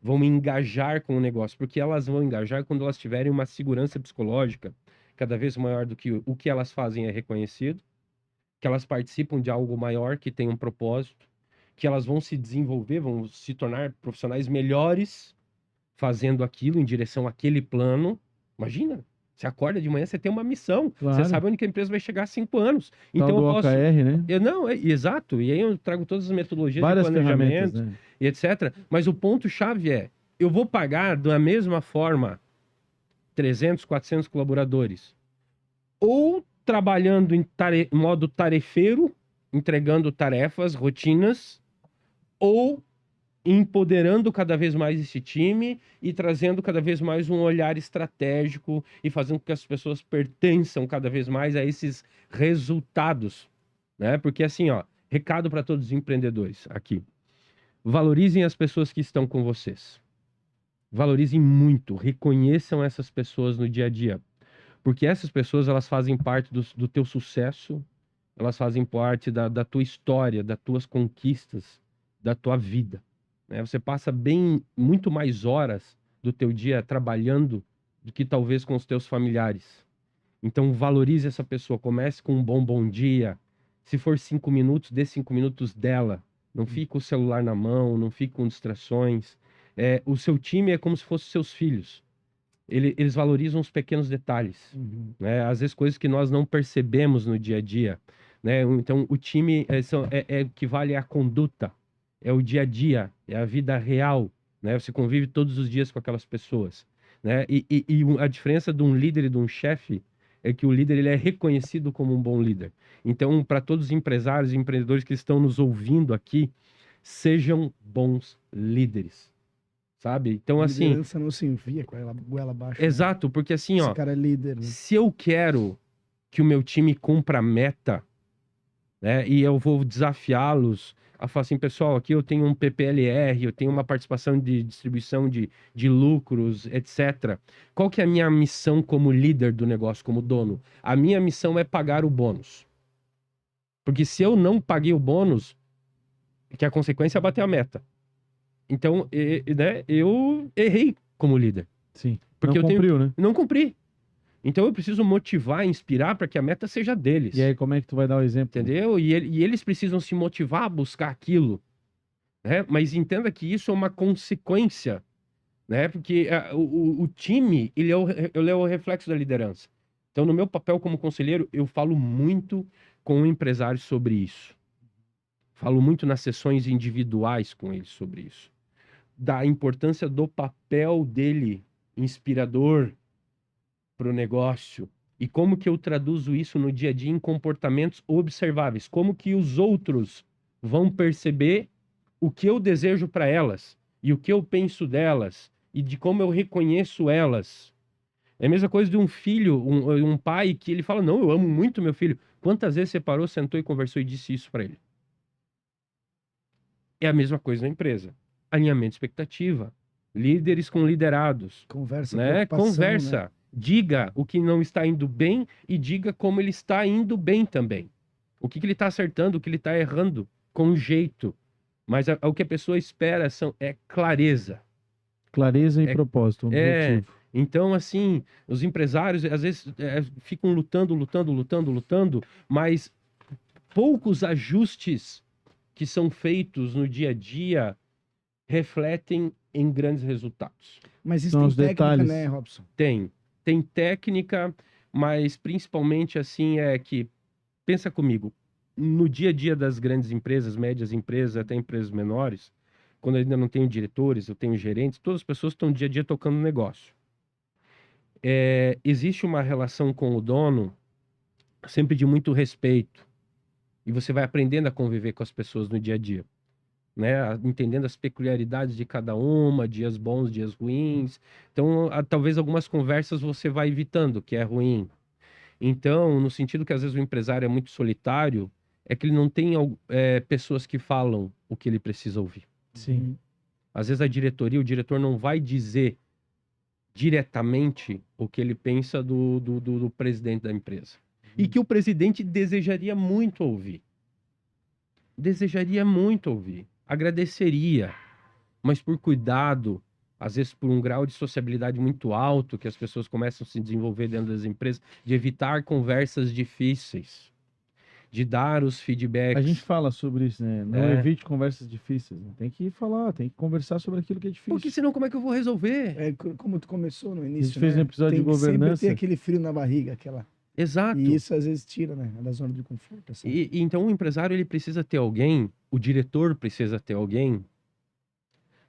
vão engajar com o negócio, porque elas vão engajar quando elas tiverem uma segurança psicológica cada vez maior do que o que elas fazem é reconhecido, que elas participam de algo maior, que tem um propósito, que elas vão se desenvolver, vão se tornar profissionais melhores fazendo aquilo em direção àquele plano. Imagina, você acorda de manhã, você tem uma missão, Claro. você sabe onde que a empresa vai chegar há 5 anos. Tal Então do eu posso... OKR, né? Exato, e aí eu trago todas as metodologias Várias de ferramentas, planejamento, né? e etc. Mas o ponto-chave é, eu vou pagar da mesma forma 300, 400 colaboradores, ou trabalhando em modo tarefeiro, entregando tarefas, rotinas, ou empoderando cada vez mais esse time e trazendo cada vez mais um olhar estratégico e fazendo com que as pessoas pertençam cada vez mais a esses resultados, né? Porque assim, ó, recado para todos os empreendedores aqui. Valorizem as pessoas que estão com vocês. Valorizem muito, reconheçam essas pessoas no dia a dia. Porque essas pessoas, elas fazem parte do teu sucesso, elas fazem parte da tua história, das tuas conquistas, da tua vida, né? Você passa muito mais horas do teu dia trabalhando do que talvez com os teus familiares. Então valorize essa pessoa, comece com um bom dia. Se for 5 minutos, dê 5 minutos dela. Não fique com o celular na mão, não fique com distrações. O seu time é como se fossem seus filhos. Eles valorizam os pequenos detalhes, né? Às vezes coisas que nós não percebemos no dia a dia, né? Então o time equivale à conduta, é o dia a dia, é a vida real, né? Você convive todos os dias com aquelas pessoas, né? E a diferença de um líder e de um chefe é que o líder ele é reconhecido como um bom líder. Então, para todos os empresários e empreendedores que estão nos ouvindo aqui, sejam bons líderes. Sabe? Então, A assim... liderança não se envia com ela goela abaixo. Né? Exato, porque assim, Esse ó, cara é líder, né? se eu quero que o meu time cumpra a meta, né, e eu vou desafiá-los a falar assim, pessoal, aqui eu tenho um PPLR, eu tenho uma participação de distribuição de lucros, etc. Qual que é a minha missão como líder do negócio, como dono? A minha missão é pagar o bônus. Porque se eu não paguei o bônus, que a consequência é bater a meta. Então, né, eu errei como líder. Sim. Porque Não eu cumpriu, né? não cumpri. Então eu preciso motivar, inspirar para que a meta seja deles. E aí, como é que tu vai dar o exemplo? Entendeu? E eles precisam se motivar a buscar aquilo, né? Mas entenda que isso é uma consequência, né? Porque o time, ele é o reflexo da liderança. Então, no meu papel como conselheiro, eu falo muito com o empresário sobre isso. Falo muito nas sessões individuais com ele sobre isso. Da importância do papel dele, inspirador, para o negócio e como que eu traduzo isso no dia a dia em comportamentos observáveis, como que os outros vão perceber o que eu desejo para elas e o que eu penso delas e de como eu reconheço elas. É a mesma coisa de um filho, um pai que ele fala, não, eu amo muito meu filho. Quantas vezes você parou, sentou e conversou e disse isso para ele? É a mesma coisa na empresa. Alinhamento de expectativa. Líderes com liderados. Conversa, Né? preocupação, Conversa. né? Diga o que não está indo bem e diga como ele está indo bem também. O que ele está acertando, o que ele está errando, com jeito. Mas o que a pessoa espera é clareza. Clareza e propósito, objetivo. Então, assim, os empresários às vezes ficam lutando, mas poucos ajustes que são feitos no dia a dia refletem em grandes resultados. Mas isso São tem os técnica, detalhes. né, Robson? Tem técnica, mas principalmente assim que, pensa comigo, no dia a dia das grandes empresas, médias empresas, até empresas menores, quando eu ainda não tenho diretores, eu tenho gerentes, todas as pessoas estão dia a dia tocando negócio. Existe uma relação com o dono sempre de muito respeito. E você vai aprendendo a conviver com as pessoas no dia a dia. Né? Entendendo as peculiaridades de cada uma, dias bons, dias ruins. Então, talvez algumas conversas você vai evitando, que é ruim. Então, no sentido que às vezes o empresário é muito solitário, é que ele não tem pessoas que falam o que ele precisa ouvir. Sim. Às vezes a diretoria, o diretor não vai dizer diretamente o que ele pensa do presidente da empresa. E que o presidente desejaria muito ouvir. Agradeceria, mas por cuidado, às vezes por um grau de sociabilidade muito alto que as pessoas começam a se desenvolver dentro das empresas, de evitar conversas difíceis, de dar os feedbacks. A gente fala sobre isso, né? Não evite conversas difíceis. Né? Tem que falar, tem que conversar sobre aquilo que é difícil. Porque senão como é que eu vou resolver? Como tu começou no início, A gente fez um episódio tem de que governança. sempre ter aquele frio na barriga, aquela... Exato. E isso às vezes tira, né, da zona de conforto. Assim. E então o empresário ele precisa ter alguém, o diretor precisa ter alguém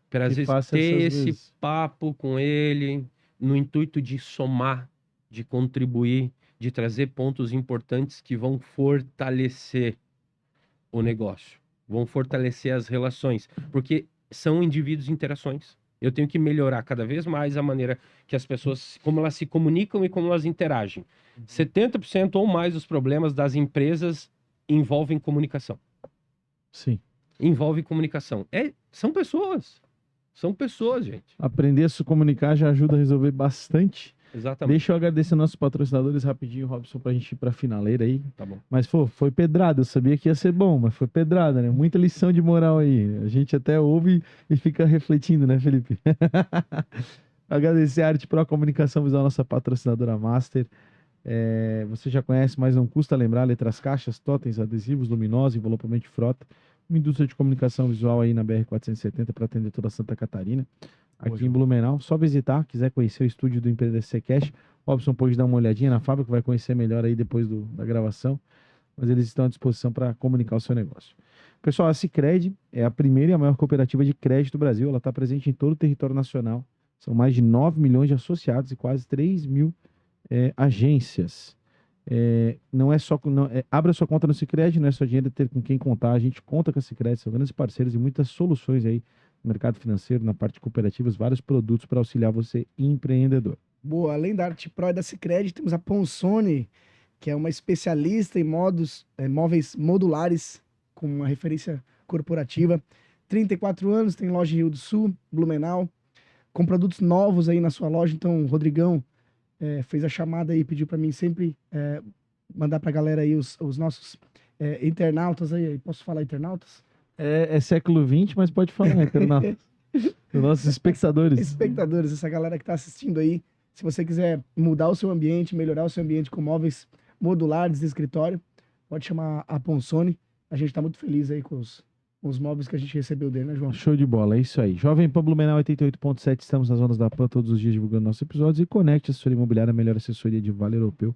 para às vezes ter esse papo com ele no intuito de somar, de contribuir, de trazer pontos importantes que vão fortalecer o negócio, vão fortalecer as relações, porque são indivíduos e interações. Eu tenho que melhorar cada vez mais a maneira que as pessoas, como elas se comunicam e como elas interagem. 70% ou mais dos problemas das empresas envolvem comunicação. Sim. Envolve comunicação. São pessoas. São pessoas, gente. Aprender a se comunicar já ajuda a resolver bastante. Exatamente. Deixa eu agradecer nossos patrocinadores rapidinho, Robson, pra gente ir pra finaleira aí. Tá bom. Mas, foi pedrada. Eu sabia que ia ser bom, mas foi pedrada, né? Muita lição de moral aí. A gente até ouve e fica refletindo, né, Felipe? Agradecer a Arte Pro Comunicação Visual, nossa patrocinadora Master. Você já conhece, mas não custa lembrar, letras caixas, totens, adesivos, luminosos, envelopamento de frota. Uma indústria de comunicação visual aí na BR-470 para atender toda Santa Catarina. Aqui em Blumenau, só visitar, quiser conhecer o estúdio do Empreender Cash, Robson pode dar uma olhadinha na fábrica, vai conhecer melhor aí depois da gravação, mas eles estão à disposição para comunicar o seu negócio. Pessoal, a Sicredi é a primeira e a maior cooperativa de crédito do Brasil, ela está presente em todo o território nacional, são mais de 9 milhões de associados e quase 3 mil agências. Não é só abra sua conta no Sicredi, não é só dinheiro ter com quem contar, a gente conta com a Sicredi, são grandes parceiros e muitas soluções aí no mercado financeiro, na parte de cooperativas, vários produtos para auxiliar você empreendedor. Boa, além da Arte Pro e da Sicredi, temos a Ponsone, que é uma especialista em móveis modulares, com uma referência corporativa. 34 anos, tem loja em Rio do Sul, Blumenau, com produtos novos aí na sua loja. Então, o Rodrigão fez a chamada aí, pediu para mim sempre mandar para a galera aí os nossos internautas aí. Posso falar internautas? É século XX, mas pode falar, internautas. Os nossos espectadores. Espectadores, essa galera que está assistindo aí. Se você quiser mudar o seu ambiente, melhorar o seu ambiente com móveis modulares de escritório, pode chamar a Ponsone. A gente está muito feliz aí com os móveis que a gente recebeu dele, né, João? Show de bola, é isso aí. Jovem Pan Blumenau 88.7, estamos nas zonas da Pan todos os dias divulgando nossos episódios. E Conecte, assessoria imobiliária, a melhor assessoria de Vale Europeu,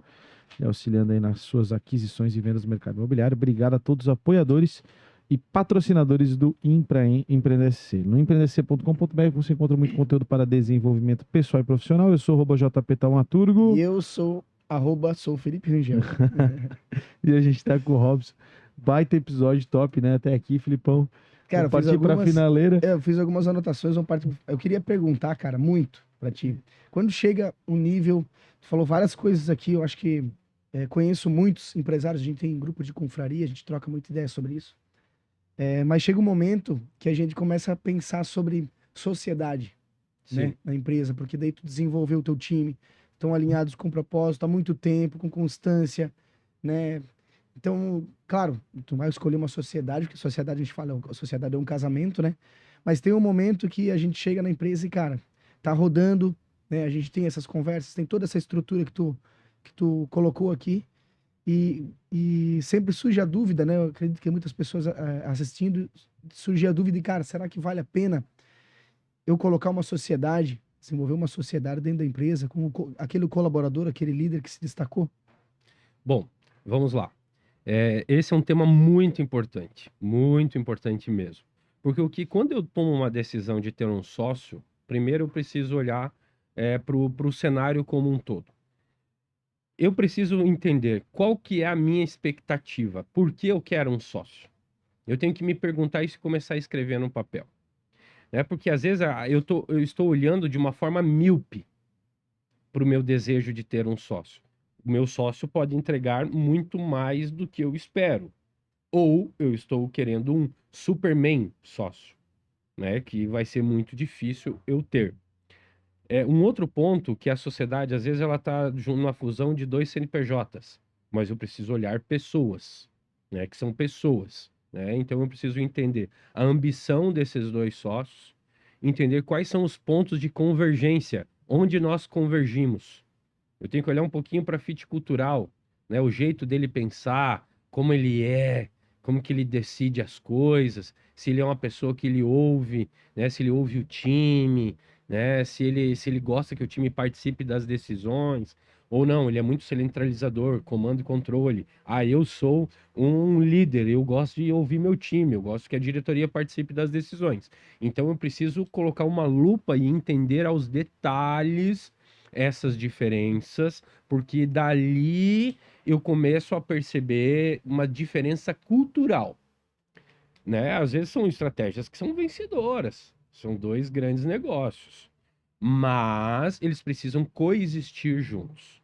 auxiliando aí nas suas aquisições e vendas do mercado imobiliário. Obrigado a todos os apoiadores e patrocinadores do Empreender-se. No empreender.com.br você encontra muito conteúdo para desenvolvimento pessoal e profissional. Eu sou o JP Taumaturgo. E eu sou @sou Felipe Rangel. E a gente tá com o Robson. Baita episódio top, né? Até aqui, Filipão. Cara, Vamos partir pra finaleira. Eu fiz algumas anotações. Eu queria perguntar, cara, muito pra ti. Quando chega um nível... Tu falou várias coisas aqui, eu acho que conheço muitos empresários, a gente tem grupo de confraria, a gente troca muita ideia sobre isso. Mas chega um momento que a gente começa a pensar sobre sociedade, né, na empresa, porque daí tu desenvolveu o teu time, estão alinhados com propósito há muito tempo, com constância, né? Então, claro, tu vai escolher uma sociedade, porque sociedade a gente fala, a sociedade é um casamento, né? Mas tem um momento que a gente chega na empresa e, cara, tá rodando, né? A gente tem essas conversas, tem toda essa estrutura que tu colocou aqui. E sempre surge a dúvida, né? Eu acredito que muitas pessoas assistindo, surge a dúvida de, cara, será que vale a pena eu colocar uma sociedade, desenvolver uma sociedade dentro da empresa, com aquele colaborador, aquele líder que se destacou? Bom, vamos lá. Esse é um tema muito importante mesmo. Porque quando eu tomo uma decisão de ter um sócio, primeiro eu preciso olhar para o cenário como um todo. Eu preciso entender qual que é a minha expectativa, por que eu quero um sócio. Eu tenho que me perguntar isso e começar a escrever no papel. Né? Porque às vezes eu estou olhando de uma forma míope para o meu desejo de ter um sócio. O meu sócio pode entregar muito mais do que eu espero. Ou eu estou querendo um Superman sócio, né? Que vai ser muito difícil eu ter. Um outro ponto que a sociedade, às vezes, ela está numa fusão de 2 CNPJs, mas eu preciso olhar pessoas, né? Que são pessoas, né? Então eu preciso entender a ambição desses 2 sócios, entender quais são os pontos de convergência, onde nós convergimos. Eu tenho que olhar um pouquinho para a fit cultural, né? O jeito dele pensar, como ele é, como que ele decide as coisas, se ele é uma pessoa que ele ouve, né? Se ele ouve o time, né? Se ele gosta que o time participe das decisões, ou não, ele é muito centralizador, comando e controle. Eu sou um líder, eu gosto de ouvir meu time, eu gosto que a diretoria participe das decisões. Então eu preciso colocar uma lupa e entender aos detalhes essas diferenças, porque dali eu começo a perceber uma diferença cultural, né? Às vezes são estratégias que são vencedoras, são 2 grandes negócios, mas eles precisam coexistir juntos,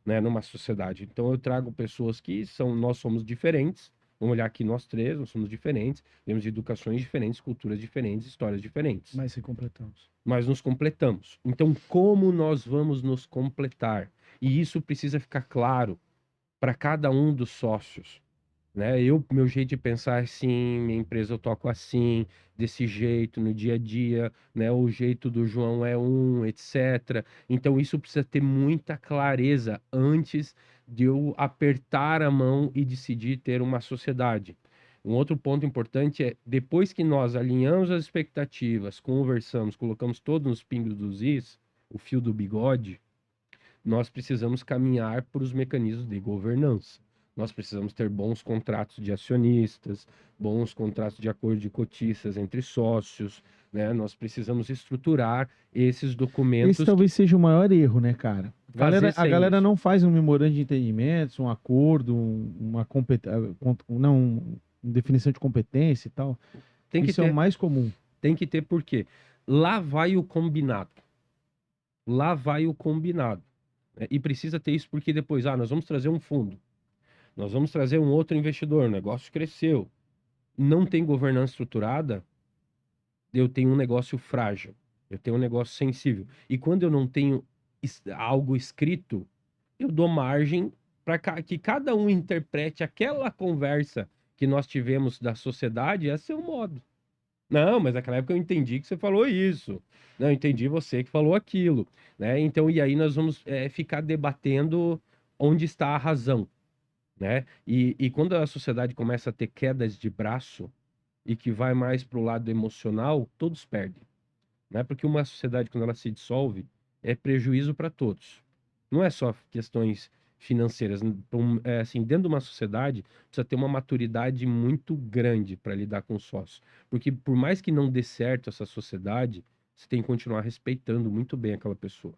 né? Numa sociedade. Então eu trago pessoas que nós somos diferentes. Vamos olhar aqui nós 3, nós somos diferentes, temos educações diferentes, culturas diferentes, histórias diferentes. Mas se completamos. Mas nos completamos. Então, como nós vamos nos completar? E isso precisa ficar claro para cada um dos sócios, né? Meu jeito de pensar é assim, minha empresa eu toco assim, desse jeito, no dia a dia, né? O jeito do João é etc. Então, isso precisa ter muita clareza antes de eu apertar a mão e decidir ter uma sociedade. Um outro ponto importante é, depois que nós alinhamos as expectativas, conversamos, colocamos todos os pingos dos is, o fio do bigode, nós precisamos caminhar para os mecanismos de governança. Nós precisamos ter bons contratos de acionistas, bons contratos de acordo de cotistas entre sócios, né? Nós precisamos estruturar esses documentos. Esse talvez seja o maior erro, né, cara? A galera não faz um memorando de entendimentos, um acordo, uma definição de competência e tal. Isso é o mais comum. Tem que ter por quê? Lá vai o combinado. Lá vai o combinado. E precisa ter isso porque depois, nós vamos trazer um fundo. Nós vamos trazer um outro investidor, o negócio cresceu. não tem governança estruturada, eu tenho um negócio frágil, eu tenho um negócio sensível. E quando eu não tenho algo escrito, eu dou margem para que cada um interprete aquela conversa que nós tivemos da sociedade a seu modo. Não, mas naquela época eu entendi que você falou isso. Não, eu entendi você que falou aquilo, né? Então, e aí nós vamos ficar debatendo onde está a razão, né? E quando a sociedade começa a ter quedas de braço e que vai mais para o lado emocional, todos perdem, né? Porque uma sociedade, quando ela se dissolve, é prejuízo para todos. Não é só questões financeiras. Assim, dentro de uma sociedade, precisa ter uma maturidade muito grande para lidar com o sócio. Porque por mais que não dê certo essa sociedade, você tem que continuar respeitando muito bem aquela pessoa.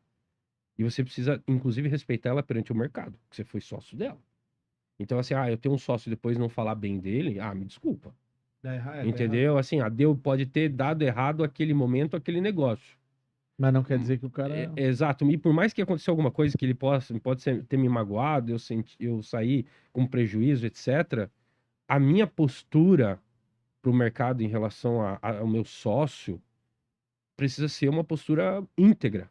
E você precisa, inclusive, respeitar ela perante o mercado, que você foi sócio dela. Então, assim, eu tenho um sócio e depois não falar bem dele, me desculpa. Entendeu? Assim, Deus pode ter dado errado aquele momento, aquele negócio. Mas não quer dizer que o cara... Exato. E por mais que aconteceu alguma coisa que ele pode ter me magoado, eu sair com prejuízo, etc., a minha postura para o mercado em relação ao meu sócio precisa ser uma postura íntegra,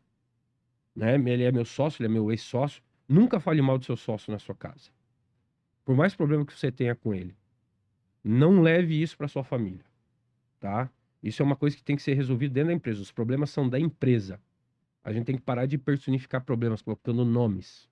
né? Ele é meu sócio, ele é meu ex-sócio. Nunca fale mal do seu sócio na sua casa. Por mais problema que você tenha com ele. Não leve isso para sua família, tá? Isso é uma coisa que tem que ser resolvida dentro da empresa. Os problemas são da empresa. A gente tem que parar de personificar problemas colocando nomes,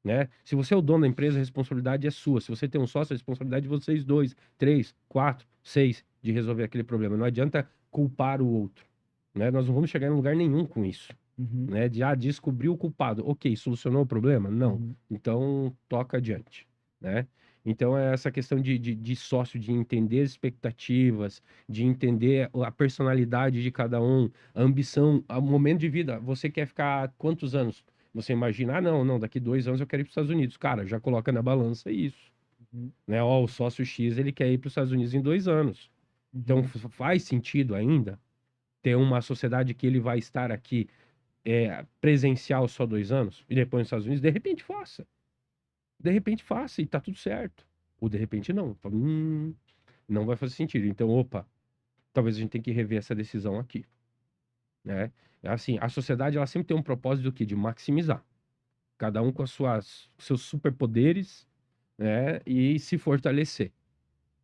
né? Se você é o dono da empresa, a responsabilidade é sua. Se você tem um sócio, a responsabilidade é de vocês 2, 3, 4, 6 de resolver aquele problema. Não adianta culpar o outro, né? Nós não vamos chegar em lugar nenhum com isso, né? De descobrir o culpado. Ok, solucionou o problema? Não. Então, toca adiante, né? Então, é essa questão de sócio, de entender as expectativas, de entender a personalidade de cada um, a ambição, o momento de vida. Você quer ficar quantos anos? Você imagina, não, daqui 2 anos eu quero ir para os Estados Unidos. Cara, já coloca na balança isso. Né? O sócio X, ele quer ir para os Estados Unidos em 2 anos. Então, faz sentido ainda ter uma sociedade que ele vai estar aqui presencial só 2 anos e depois nos Estados Unidos? De repente, faça. De repente faça e tá tudo certo. Ou de repente não. Fala, não vai fazer sentido. Então, talvez a gente tenha que rever essa decisão aqui, né? Assim, a sociedade ela sempre tem um propósito do quê? De maximizar. Cada um com seus superpoderes, né? E se fortalecer.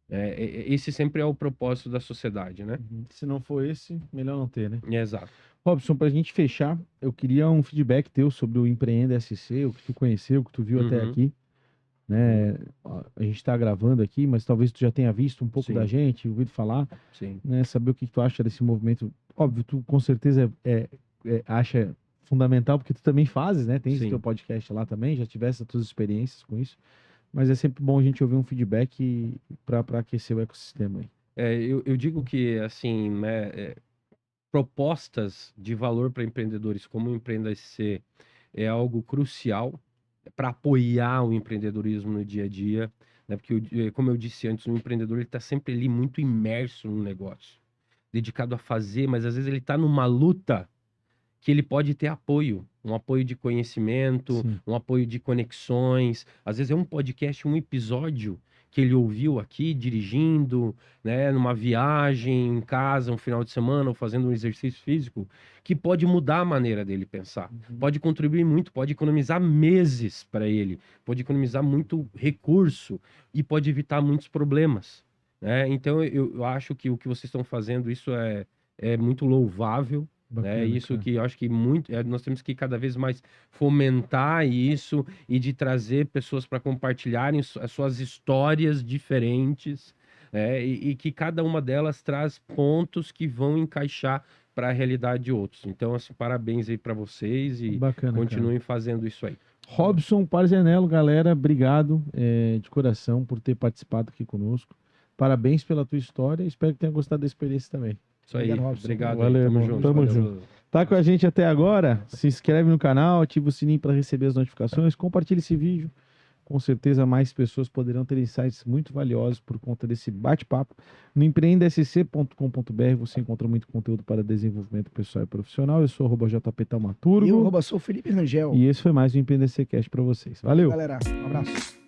Esse sempre é o propósito da sociedade, né? Se não for esse, melhor não ter, né? Exato. Robson, pra gente fechar, eu queria um feedback teu sobre o Empreenda SC, o que tu conheceu, o que tu viu até aqui, né? A gente tá gravando aqui, mas talvez tu já tenha visto um pouco Sim. da gente, ouvido falar, Sim. né? Saber o que tu acha desse movimento. Óbvio, tu com certeza acha fundamental, porque tu também fazes, né? Tem esse Sim. teu podcast lá também, já tivesse as tuas experiências com isso, mas é sempre bom a gente ouvir um feedback para aquecer o ecossistema aí. Eu digo que, assim, né, propostas de valor para empreendedores como o Empreenda SC é algo crucial para apoiar o empreendedorismo no dia a dia, né? Porque, como eu disse antes, o empreendedor está sempre ali muito imerso no negócio, dedicado a fazer, mas às vezes ele está numa luta que ele pode ter apoio, um apoio de conhecimento, Sim. um apoio de conexões. Às vezes é um podcast, um episódio que ele ouviu aqui dirigindo, né, numa viagem, em casa, um final de semana, ou fazendo um exercício físico, que pode mudar a maneira dele pensar. Pode contribuir muito, pode economizar meses para ele, pode economizar muito recurso e pode evitar muitos problemas, né? Então eu acho que o que vocês estão fazendo, isso é muito louvável. Bacana, Isso cara. que eu acho que nós temos que cada vez mais fomentar isso e de trazer pessoas para compartilharem as suas histórias diferentes, né? E que cada uma delas traz pontos que vão encaixar para a realidade de outros. Então, assim, parabéns aí para vocês e Bacana, continuem fazendo isso aí. Robson Parzanello, galera, obrigado de coração por ter participado aqui conosco. Parabéns pela tua história, espero que tenha gostado da experiência também. Isso aí, Obrigado, Robson. obrigado. Valeu, aí, tamo irmão. junto. Tamo valeu. junto. Tá com a gente até agora? Se inscreve no canal, ativa o sininho para receber as notificações, compartilha esse vídeo. Com certeza mais pessoas poderão ter insights muito valiosos por conta desse bate-papo. No empreendasc.com.br você encontra muito conteúdo para desenvolvimento pessoal e profissional. Eu sou o @JP Taumaturgo. E eu, sou o Felipe Rangel. E esse foi mais um Empreenda SC Cast para vocês. Valeu! Galera, um abraço.